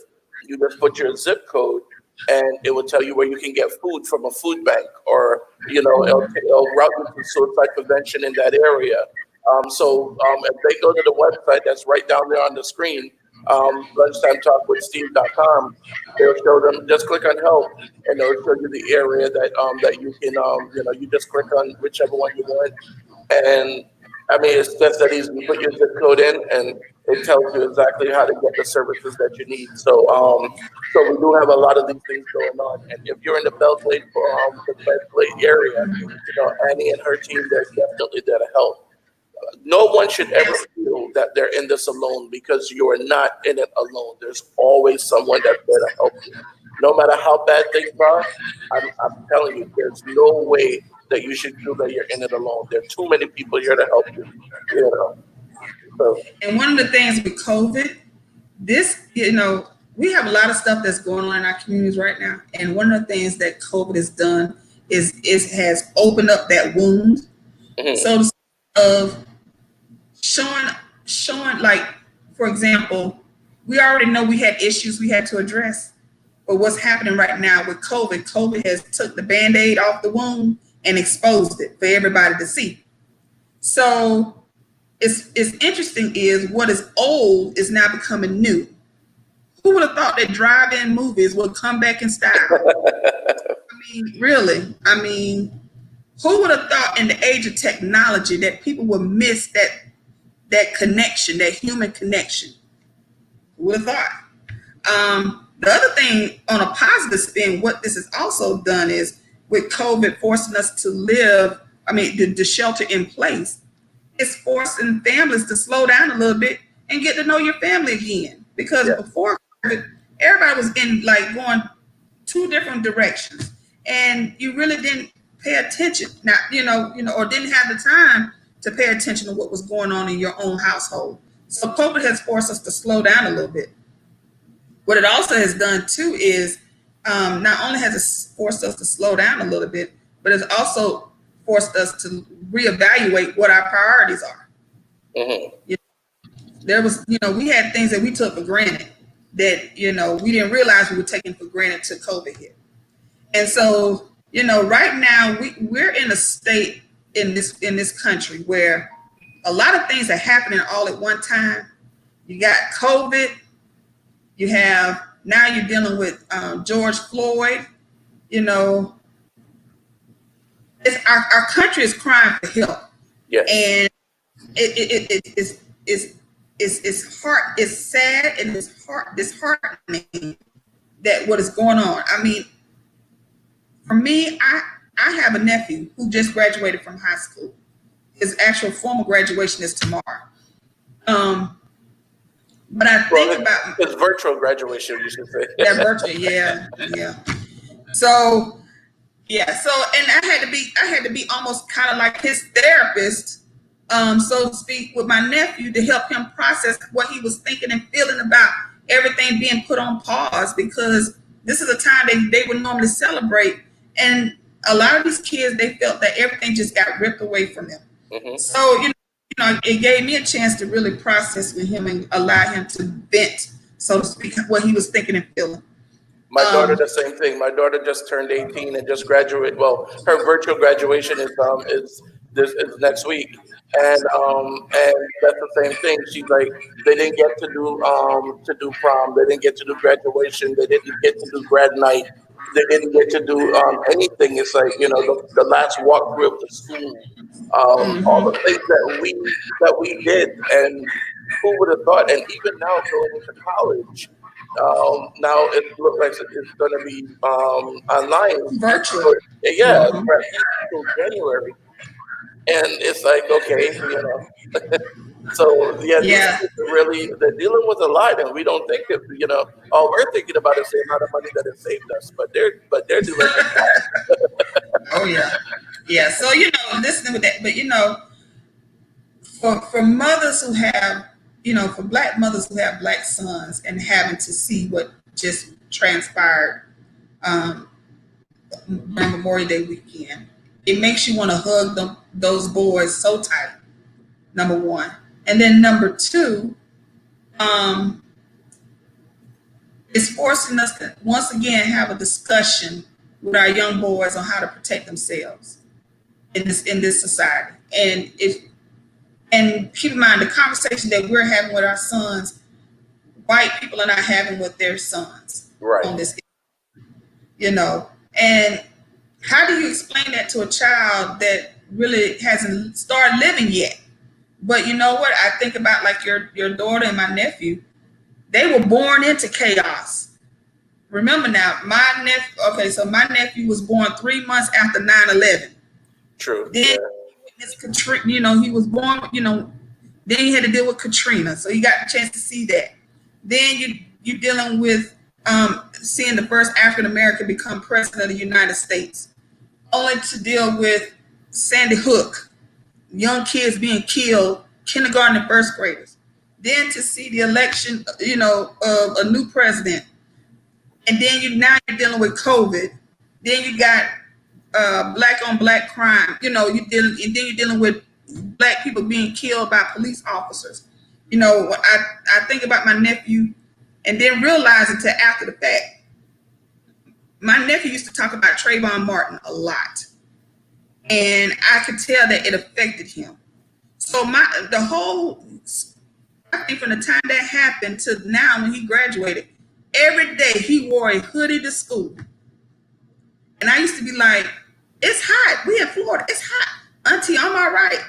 you just put your zip code and it will tell you where you can get food from a food bank, or, it'll route you to suicide prevention in that area. If they go to the website that's right down there on the screen, lunchtimetalkwithsteve.com, they'll show them, just click on help, and they'll show you the area that you can, you just click on whichever one you want. And I mean, it's just that easy. You put your zip code in, and it tells you exactly how to get the services that you need. So we do have a lot of these things going on. And if you're in the Belle Glade, area, Annie and her team, they're definitely there to help. No one should ever feel that they're in this alone, because you are not in it alone. There's always someone that's there to help you. No matter how bad things are, I'm telling you, there's no way that you should feel that you're in it alone. There are too many people here to help you. So. And one of the things with COVID, we have a lot of stuff that's going on in our communities right now. And one of the things that COVID has done is it has opened up that wound. So of showing, like, for example, we already know we had issues we had to address. But what's happening right now with COVID has took the Band-Aid off the wound and exposed it for everybody to see. So it's interesting is what is old is now becoming new. Who would have thought that drive-in movies would come back in style? Really? Who would have thought in the age of technology that people would miss that connection, that human connection? Who would have thought? The other thing, on a positive spin, what this has also done is, with COVID forcing us to live, the shelter in place, it's forcing families to slow down a little bit and get to know your family again. Because before COVID, everybody was going two different directions, and you really didn't pay attention. Now, or didn't have the time to pay attention to what was going on in your own household. So COVID has forced us to slow down a little bit. What it also has done too is not only has it forced us to slow down a little bit, but it's also forced us to reevaluate what our priorities are. There was, we had things that we took for granted that, we didn't realize we were taking for granted till COVID hit. And so, right now we're in a state in this country where a lot of things are happening all at one time. You got COVID. Now you're dealing with George Floyd. Our country is crying for help. Yes. And it's hard. It's sad, and it's disheartening that what is going on. For me, I have a nephew who just graduated from high school. His actual formal graduation is tomorrow. But I think about it's virtual graduation, you should say. that virtual, yeah. So and I had to be almost kind of like his therapist, so to speak, with my nephew to help him process what he was thinking and feeling about everything being put on pause, because this is a time they would normally celebrate, and a lot of these kids, they felt that everything just got ripped away from them. Mm-hmm. So it gave me a chance to really process with him and allow him to vent, so to speak, what he was thinking and feeling. My daughter, the same thing. My daughter just turned 18 and just graduated. Well, her virtual graduation is next week, and that's the same thing. She's like, they didn't get to do prom, they didn't get to do graduation, they didn't get to do grad night, they didn't get to do anything. It's like, the last walkthrough of the school, all the things that we did, and who would have thought? And even now going into college. Now it looks like it's going to be online. Virtual. Yeah, until January. And it's like, okay, So, yeah, these kids are really, they're dealing with a lot, and we don't think that, all we're thinking about is the amount of money that it saved us, but they're dealing with that. Oh, yeah. Yeah, so, listening with that, but, for mothers who have, for Black mothers who have Black sons and having to see what just transpired on Memorial Day weekend, it makes you want to hug those boys so tight, number one. And then number two, it's forcing us to once again have a discussion with our young boys on how to protect themselves in this society. And keep in mind, the conversation that we're having with our sons, white people are not having with their sons on this, and how do you explain that to a child that really hasn't started living yet? But you know what? I think about like your daughter and my nephew. They were born into chaos. Remember now, my nephew was born 3 months after 9/11. True. Then Katrina, he was born, then he had to deal with Katrina. So you got a chance to see that. Then you're dealing with seeing the first African American become president of the United States, only to deal with Sandy Hook, young kids being killed, kindergarten and first graders. Then to see the election, of a new president. And then now you're dealing with COVID. Then you got Black on Black crime. You're dealing with Black people being killed by police officers. I think about my nephew and then realize until after the fact. My nephew used to talk about Trayvon Martin a lot. And I could tell that it affected him. So I think from the time that happened to now when he graduated, every day he wore a hoodie to school. And I used to be like, it's hot. We in Florida. It's hot. Auntie, I'm all right.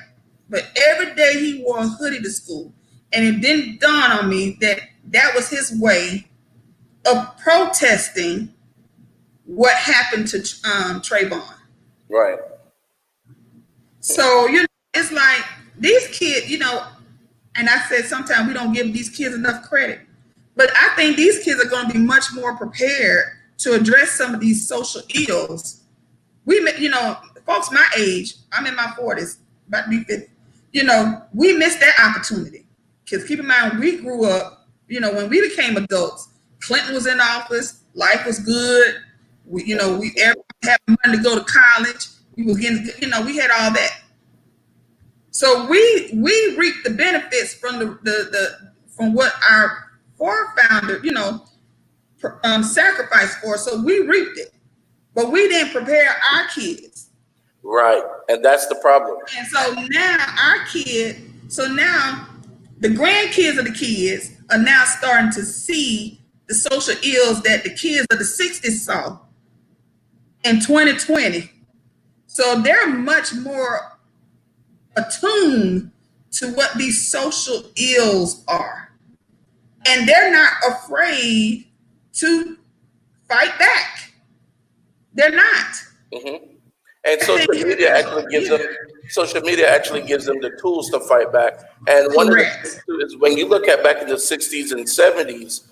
But every day he wore a hoodie to school. And it didn't dawn on me that was his way of protesting what happened to Trayvon. Right. So, it's like these kids, and I said sometimes we don't give these kids enough credit. But I think these kids are going to be much more prepared to address some of these social ills. Folks my age, I'm in my 40s, about to be 50, we missed that opportunity. Because keep in mind, we grew up, when we became adults, Clinton was in office, life was good. Everybody had money to go to college. We was getting, we had all that. So we reaped the benefits from from what our forefounder, sacrificed for. So we reaped it, but we didn't prepare our kids. Right, and that's the problem. And so now the grandkids of the kids are now starting to see the social ills that the kids of the 60s saw in 2020. So they're much more attuned to what these social ills are. And they're not afraid to fight back. They're not. Mm-hmm. And social media actually gives them the tools to fight back. And one of the things Correct. too is when you look at back in the 60s and 70s,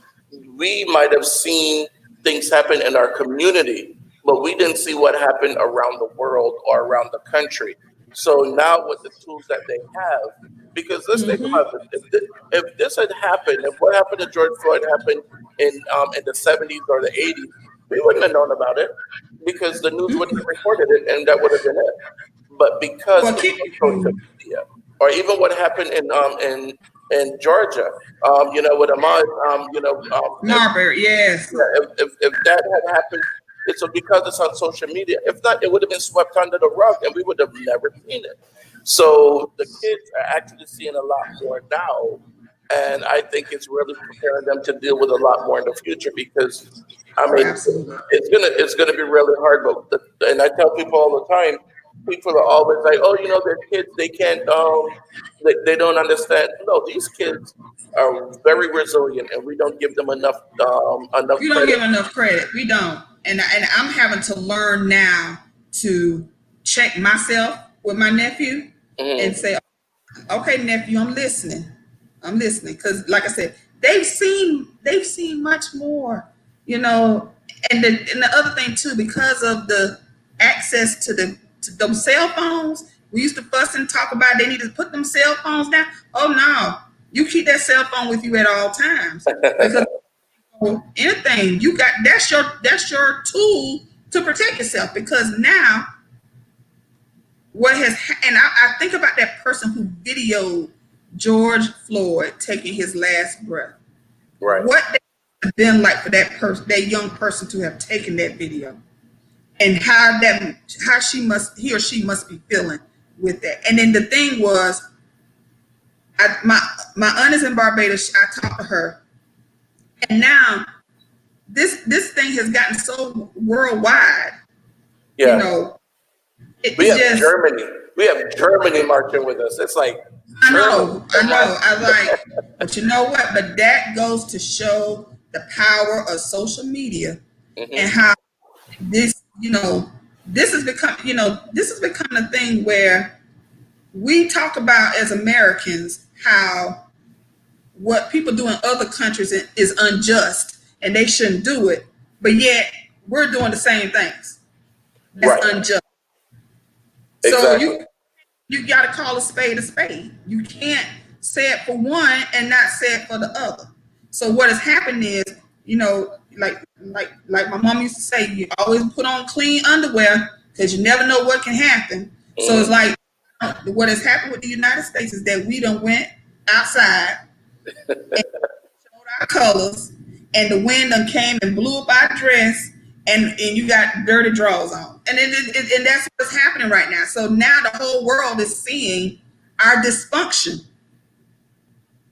we might have seen things happen in our community, but we didn't see what happened around the world or around the country. So now with the tools that they have, because let's think about this, if this had happened, if what happened to George Floyd happened in the 70s or the 80s, we wouldn't have known about it because the news wouldn't have reported it, and that would have been it. But because Well, of keep, social media, or even what happened in Georgia, with Ahmaud, Marbury, yes. if that had happened, it's because it's on social media. If not, it would have been swept under the rug, and we would have never seen it. So the kids are actually seeing a lot more now, and I think it's really preparing them to deal with a lot more in the future because, I mean, Absolutely. it's gonna be really hard. And I tell people all the time, people are always like, "Oh, they're kids. They can't. They don't understand." No, these kids are very resilient, and we don't give them enough You don't credit. give enough credit. We don't. And I'm having to learn now to check myself with my nephew and Mhm. say, okay, nephew, I'm listening. I'm listening. Because like I said, they've seen much more, you know. And the other thing too, because of the access to them cell phones, we used to fuss and talk about they need to put them cell phones down. Oh no, you keep that cell phone with you at all times. Because anything you got, that's your tool to protect yourself. Because now and I think about that person who videoed George Floyd taking his last breath. Right. What they have been like for that young person to have taken that video, and how he or she must be feeling with that. And then the thing was, my aunt is in Barbados. I talked to her, and now this thing has gotten so worldwide. You Yeah. know, We it's have just, Germany. We have Germany marching with us. It's like I Germany. know, I know. I like, but you know what? But that goes to show the power of social media and Hmm. how this, this has become a thing where we talk about as Americans how what people do in other countries is unjust and they shouldn't do it, but yet we're doing the same things that's Right. unjust. So Exactly. you got to call a spade a spade. You can't say it for one and not say it for the other. So what has happened is, like my mom used to say, you always put on clean underwear because you never know what can happen. So it's Hmm. like what has happened with the United States is that we done went outside and showed our colors, and the wind done came and blew up our dress, and you got dirty drawers on, and that's what's happening right now. So now the whole world is seeing our dysfunction,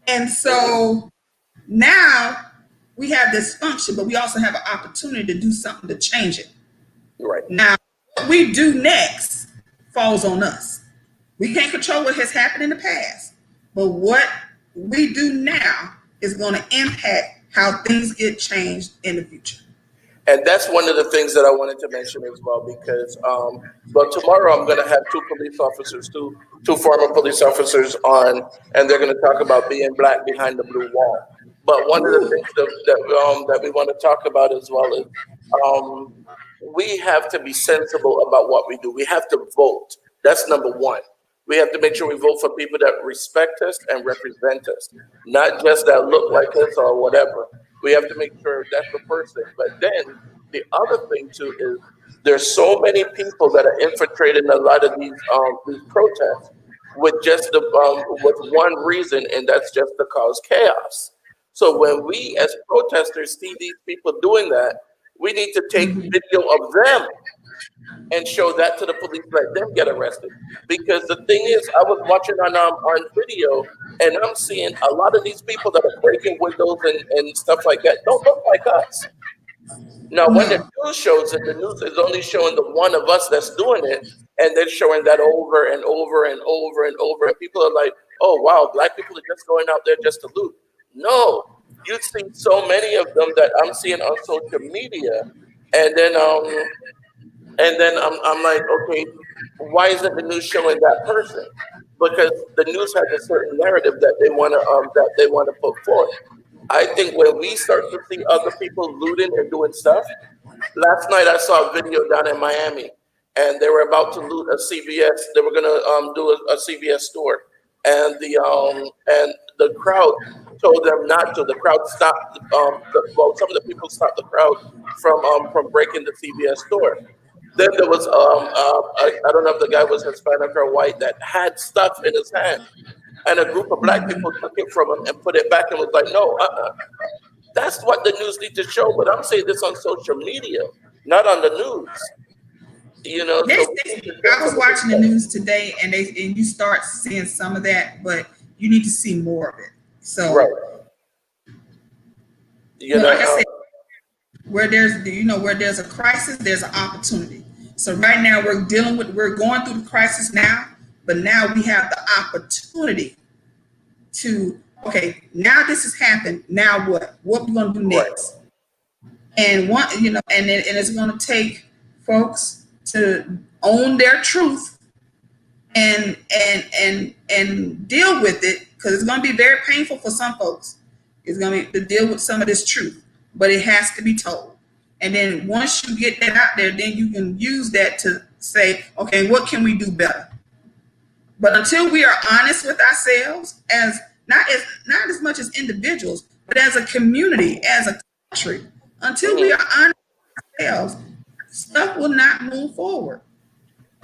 and so now we have dysfunction, but we also have an opportunity to do something to change it. Right. Now, what we do next falls on us. We can't control what has happened in the past, but what we do now is going to impact how things get changed in the future. And that's one of the things that I wanted to mention as well, because tomorrow I'm going to have two former police officers on, and they're going to talk about being black behind the blue wall. But one of the Ooh, things that we want to talk about as well is um, we have to be sensible about what we do. We have to vote. That's number one. We have to make sure we vote for people that respect us and represent us, not just that look like us or whatever. We have to make sure that's the first thing. But then the other thing too is there's so many people that are infiltrating a lot of these protests with just with one reason, and that's just to cause chaos. So when we as protesters see these people doing that, we need to take video of them and show that to the police, let them get arrested. Because the thing is, I was watching on video, and I'm seeing a lot of these people that are breaking windows and stuff like that don't look like us. Now, when the no, news shows it, the news is only showing the one of us that's doing it, and they're showing that over and over and over and over. And people are like, "Oh wow, black people are just going out there just to loot." No, you see so many of them that I'm seeing on social media, and then And then I'm like, okay, why isn't the news showing that person? Because the news has a certain narrative that they want to put forth. I think when we start to see other people looting and doing stuff, last night I saw a video down in Miami, and they were about to loot a CVS. They were gonna do a CVS store, and the crowd told them not to. The crowd stopped. Some of the people stopped the crowd from breaking the CVS store. Then there was I don't know if the guy was Hispanic or white that had stuff in his hand, and a group of black people took it from him and put it back and was like, no, that's what the news need to show. But I'm saying this on social media, not on the news. You know, so I was watching the news today, and you start seeing some of that, but you need to see more of it. So, right. You know, like I said, where there's a crisis, there's an opportunity. So right now we're going through the crisis now, but now we have the opportunity to, okay, now this has happened. Now what? What we gonna do next? Right. And and it's gonna take folks to own their truth and deal with it, because it's gonna be very painful for some folks. It's gonna be to deal with some of this truth, but it has to be told. And then once you get that out there, then you can use that to say, okay, what can we do better? But until we are honest with ourselves, as not as much as individuals, but as a community, as a country, until we are honest with ourselves, stuff will not move forward.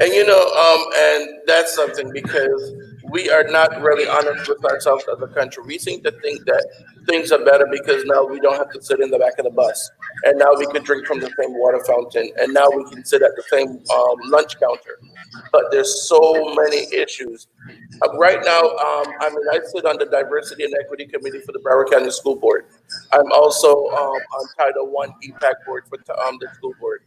And and that's something, because we are not really honest with ourselves as a country. We seem to think that things are better because now we don't have to sit in the back of the bus, and now we can drink from the same water fountain, and now we can sit at the same lunch counter. But there's so many issues. Right now, I sit on the Diversity and Equity Committee for the Broward County School Board. I'm also on Title I EPAC board for the school board.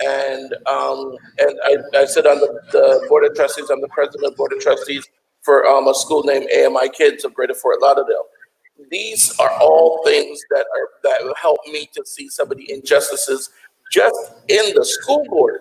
And I sit on the Board of Trustees. I'm the president of the Board of Trustees for a school named AMI Kids of Greater Fort Lauderdale. These are all things that help me to see some of the injustices just in the school board,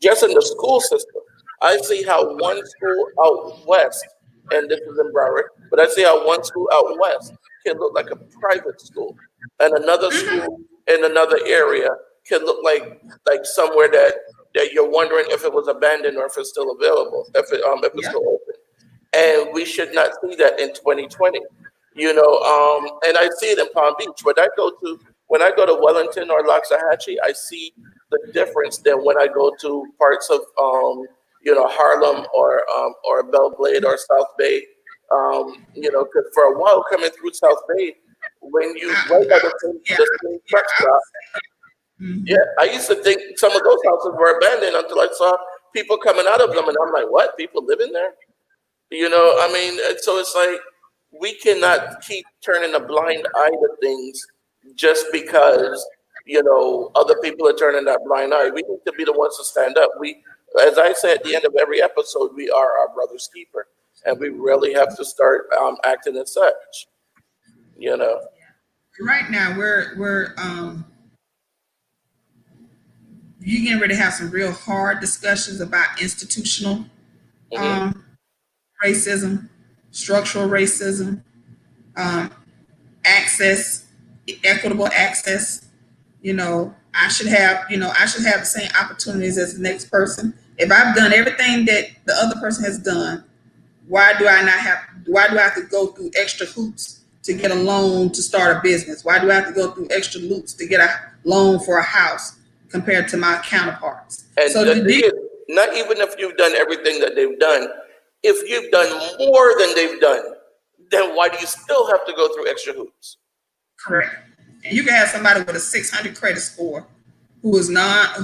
just in the school system. I see how one school out west, and this is in Broward, but I see how one school out west can look like a private school, and another school in another area can look like somewhere that you're wondering if it was abandoned or if it's still available, if it's still open. And we should not see that in 2020. And I see it in Palm Beach. When I go to Wellington or Loxahatchee, I see the difference than when I go to parts of Harlem or Belle Glade or South Bay. Because for a while coming through South Bay, when you right by the same truck stop, I used to think some of those houses were abandoned until I saw people coming out of them, and I'm like, what? People live in there? So it's like, we cannot keep turning a blind eye to things just because other people are turning that blind eye. We need to be the ones to stand up. As I say at the end of every episode, we are our brother's keeper, and we really have to start acting as such. Right now, we're you getting ready to have some real hard discussions about institutional racism, structural racism, access, equitable access. I should have the same opportunities as the next person. If I've done everything that the other person has done, why do I have to go through extra hoops to get a loan to start a business? Why do I have to go through extra loops to get a loan for a house compared to my counterparts? And so not even if you've done everything that they've done, if you've done more than they've done, then why do you still have to go through extra hoops? Correct. And you can have somebody with a 600 credit score who is not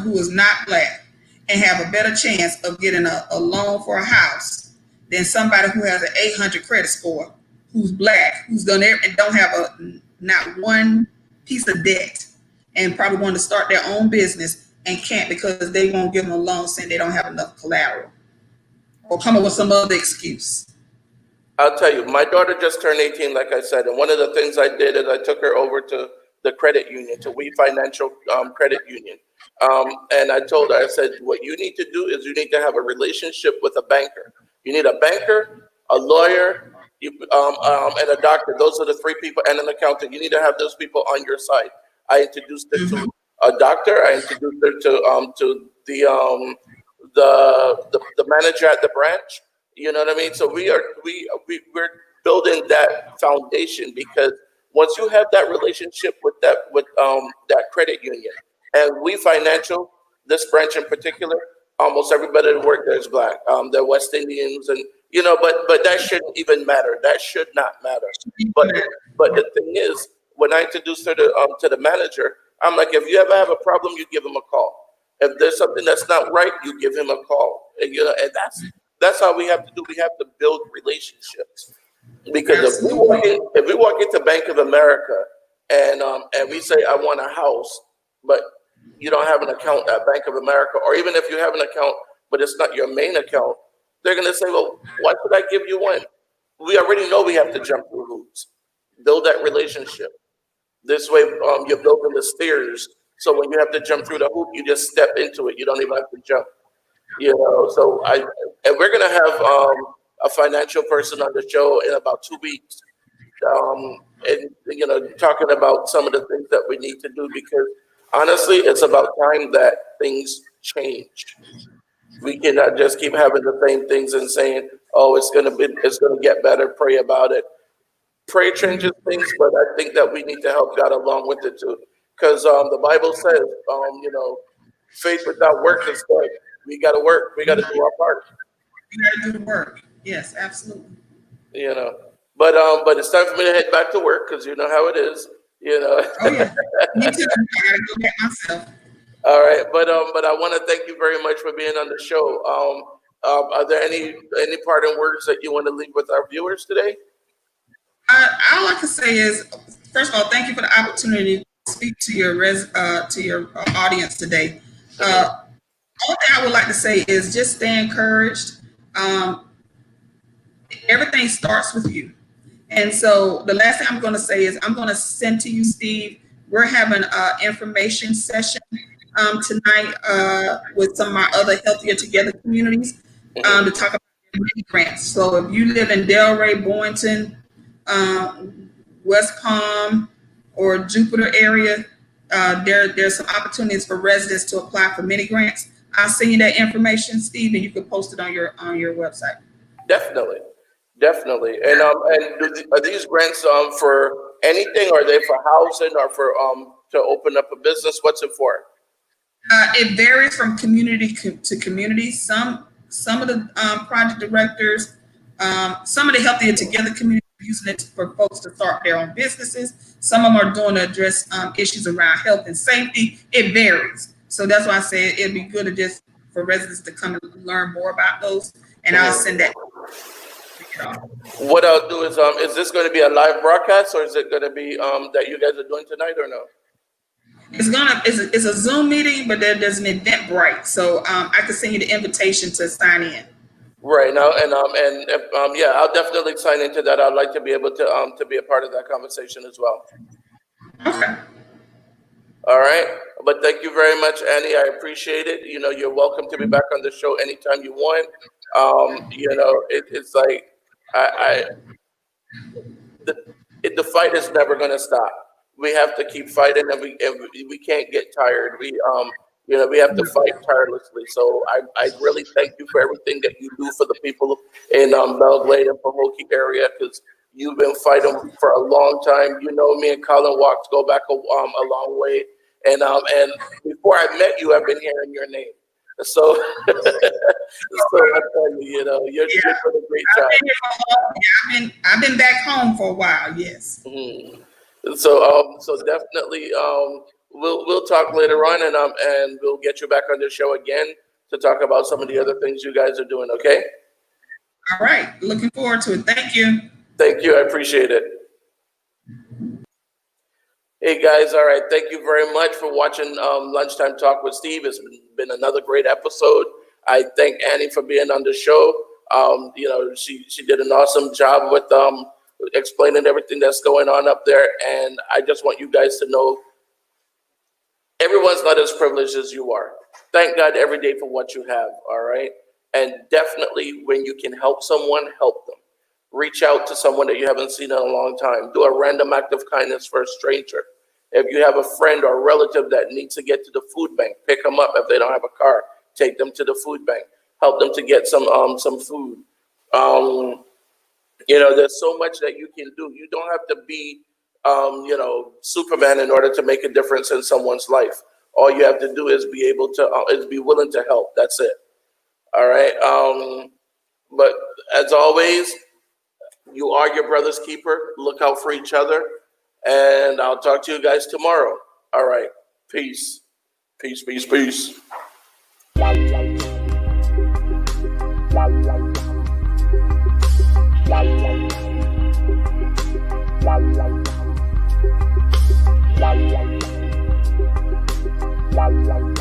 Black and have a better chance of getting a loan for a house than somebody who has an 800 credit score, who's Black, who's done it and don't have not one piece of debt, and probably want to start their own business and can't because they won't give them a loan saying they don't have enough collateral, or come up with some other excuse. I'll tell you, my daughter just turned 18, like I said, and one of the things I did is I took her over to the credit union, to We Financial Credit Union. And I told her, I said, what you need to do is you need to have a relationship with a banker. You need a banker, a lawyer, and a doctor. Those are the three people, and an accountant. You need to have those people on your side. I introduced her to a doctor. I introduced her to the manager at the branch. You know what I mean? So we're building that foundation, because once you have that relationship with that credit union, and we financial, this branch in particular, almost everybody that work there is black. They're West Indians, and but that shouldn't even matter. That should not matter. But the thing is, when I introduced her to the manager, I'm like, if you ever have a problem, you give him a call. If there's something that's not right, you give him a call. And that's how we have to do. We have to build relationships. Because if we walk into Bank of America and we say, I want a house, but you don't have an account at Bank of America, or even if you have an account but it's not your main account, they're going to say, well, why should I give you one? We already know we have to jump through hoops. Build that relationship. This way, you're building the stairs. So when you have to jump through the hoop, you just step into it. You don't even have to jump. So and we're going to have a financial person on the show in about 2 weeks. And talking about some of the things that we need to do, because honestly, it's about time that things change. We cannot just keep having the same things and saying, "Oh, it's gonna get better. Pray about it." Pray changes things, but I think that we need to help God along with it too, because the Bible says, faith without work is dead. We got to work. We got to do our part. We got to do the work. Yes, absolutely. But it's time for me to head back to work, because you know how it is. Oh yeah, me too. I gotta go get myself. All right, but I want to thank you very much for being on the show. Are there any parting words that you want to leave with our viewers today? All I can say is, first of all, thank you for the opportunity to speak to your audience today. All thing I would like to say is just stay encouraged. Everything starts with you. And so the last thing I'm going to say is I'm going to send to you, Steve, we're having an information session tonight with some of my other Healthier Together communities to talk about mini grants. So if you live in Delray, Boynton, West Palm, or Jupiter area, there's some opportunities for residents to apply for mini grants. I'll send you that information, Steve, and you can post it on your website. Definitely. And are these grants for anything? Are they for housing or for to open up a business? What's it for? It varies from community to community. Some of the project directors, some of the Healthier Together community are using it for folks to start their own businesses. Some of them are doing to address issues around health and safety. It varies. So that's why I say it'd be good to just for residents to come and learn more about those. And I'll send that. What I'll do is this going to be a live broadcast, or is it going to be that you guys are doing tonight, or no? It's a Zoom meeting, but there's an Eventbrite, so I can send you the invitation to sign in. Right now, yeah, I'll definitely sign into that. I'd like to be able to be a part of that conversation as well. Okay. All right, but thank you very much, Annie. I appreciate it. You're welcome to be back on the show anytime you want. It's like the fight is never going to stop. We have to keep fighting, and we can't get tired. We have to fight tirelessly. So I really thank you for everything that you do for the people in Belle Glade and Pahokee area, because you've been fighting for a long time. Me and Colin Walks go back a long way, and before I met you, I've been hearing your name. So, I tell you, you're doing a great job. I've been back home for a while. Yes. Mm-hmm. So definitely, we'll talk later on, and we'll get you back on the show again to talk about some of the other things you guys are doing. Okay. All right. Looking forward to it. Thank you. Thank you. I appreciate it. Hey guys, all right. Thank you very much for watching Lunchtime Talk with Steve. It's been another great episode. I thank Annie for being on the show. She did an awesome job with explaining everything that's going on up there. And I just want you guys to know Everyone's not as privileged as you are. Thank God every day for what you have, all right? And definitely when you can help someone, help them. Reach out to someone that you haven't seen in a long time. Do a random act of kindness for a stranger. If you have a friend or a relative that needs to get to the food bank, pick them up. If they don't have a car, take them to the food bank. Help them to get some food. There's so much that you can do. You don't have to be, Superman in order to make a difference in someone's life. All you have to do is be willing to help. That's it. All right. But as always, you are your brother's keeper. Look out for each other. And I'll talk to you guys tomorrow. All right. Peace. Peace, peace, peace. La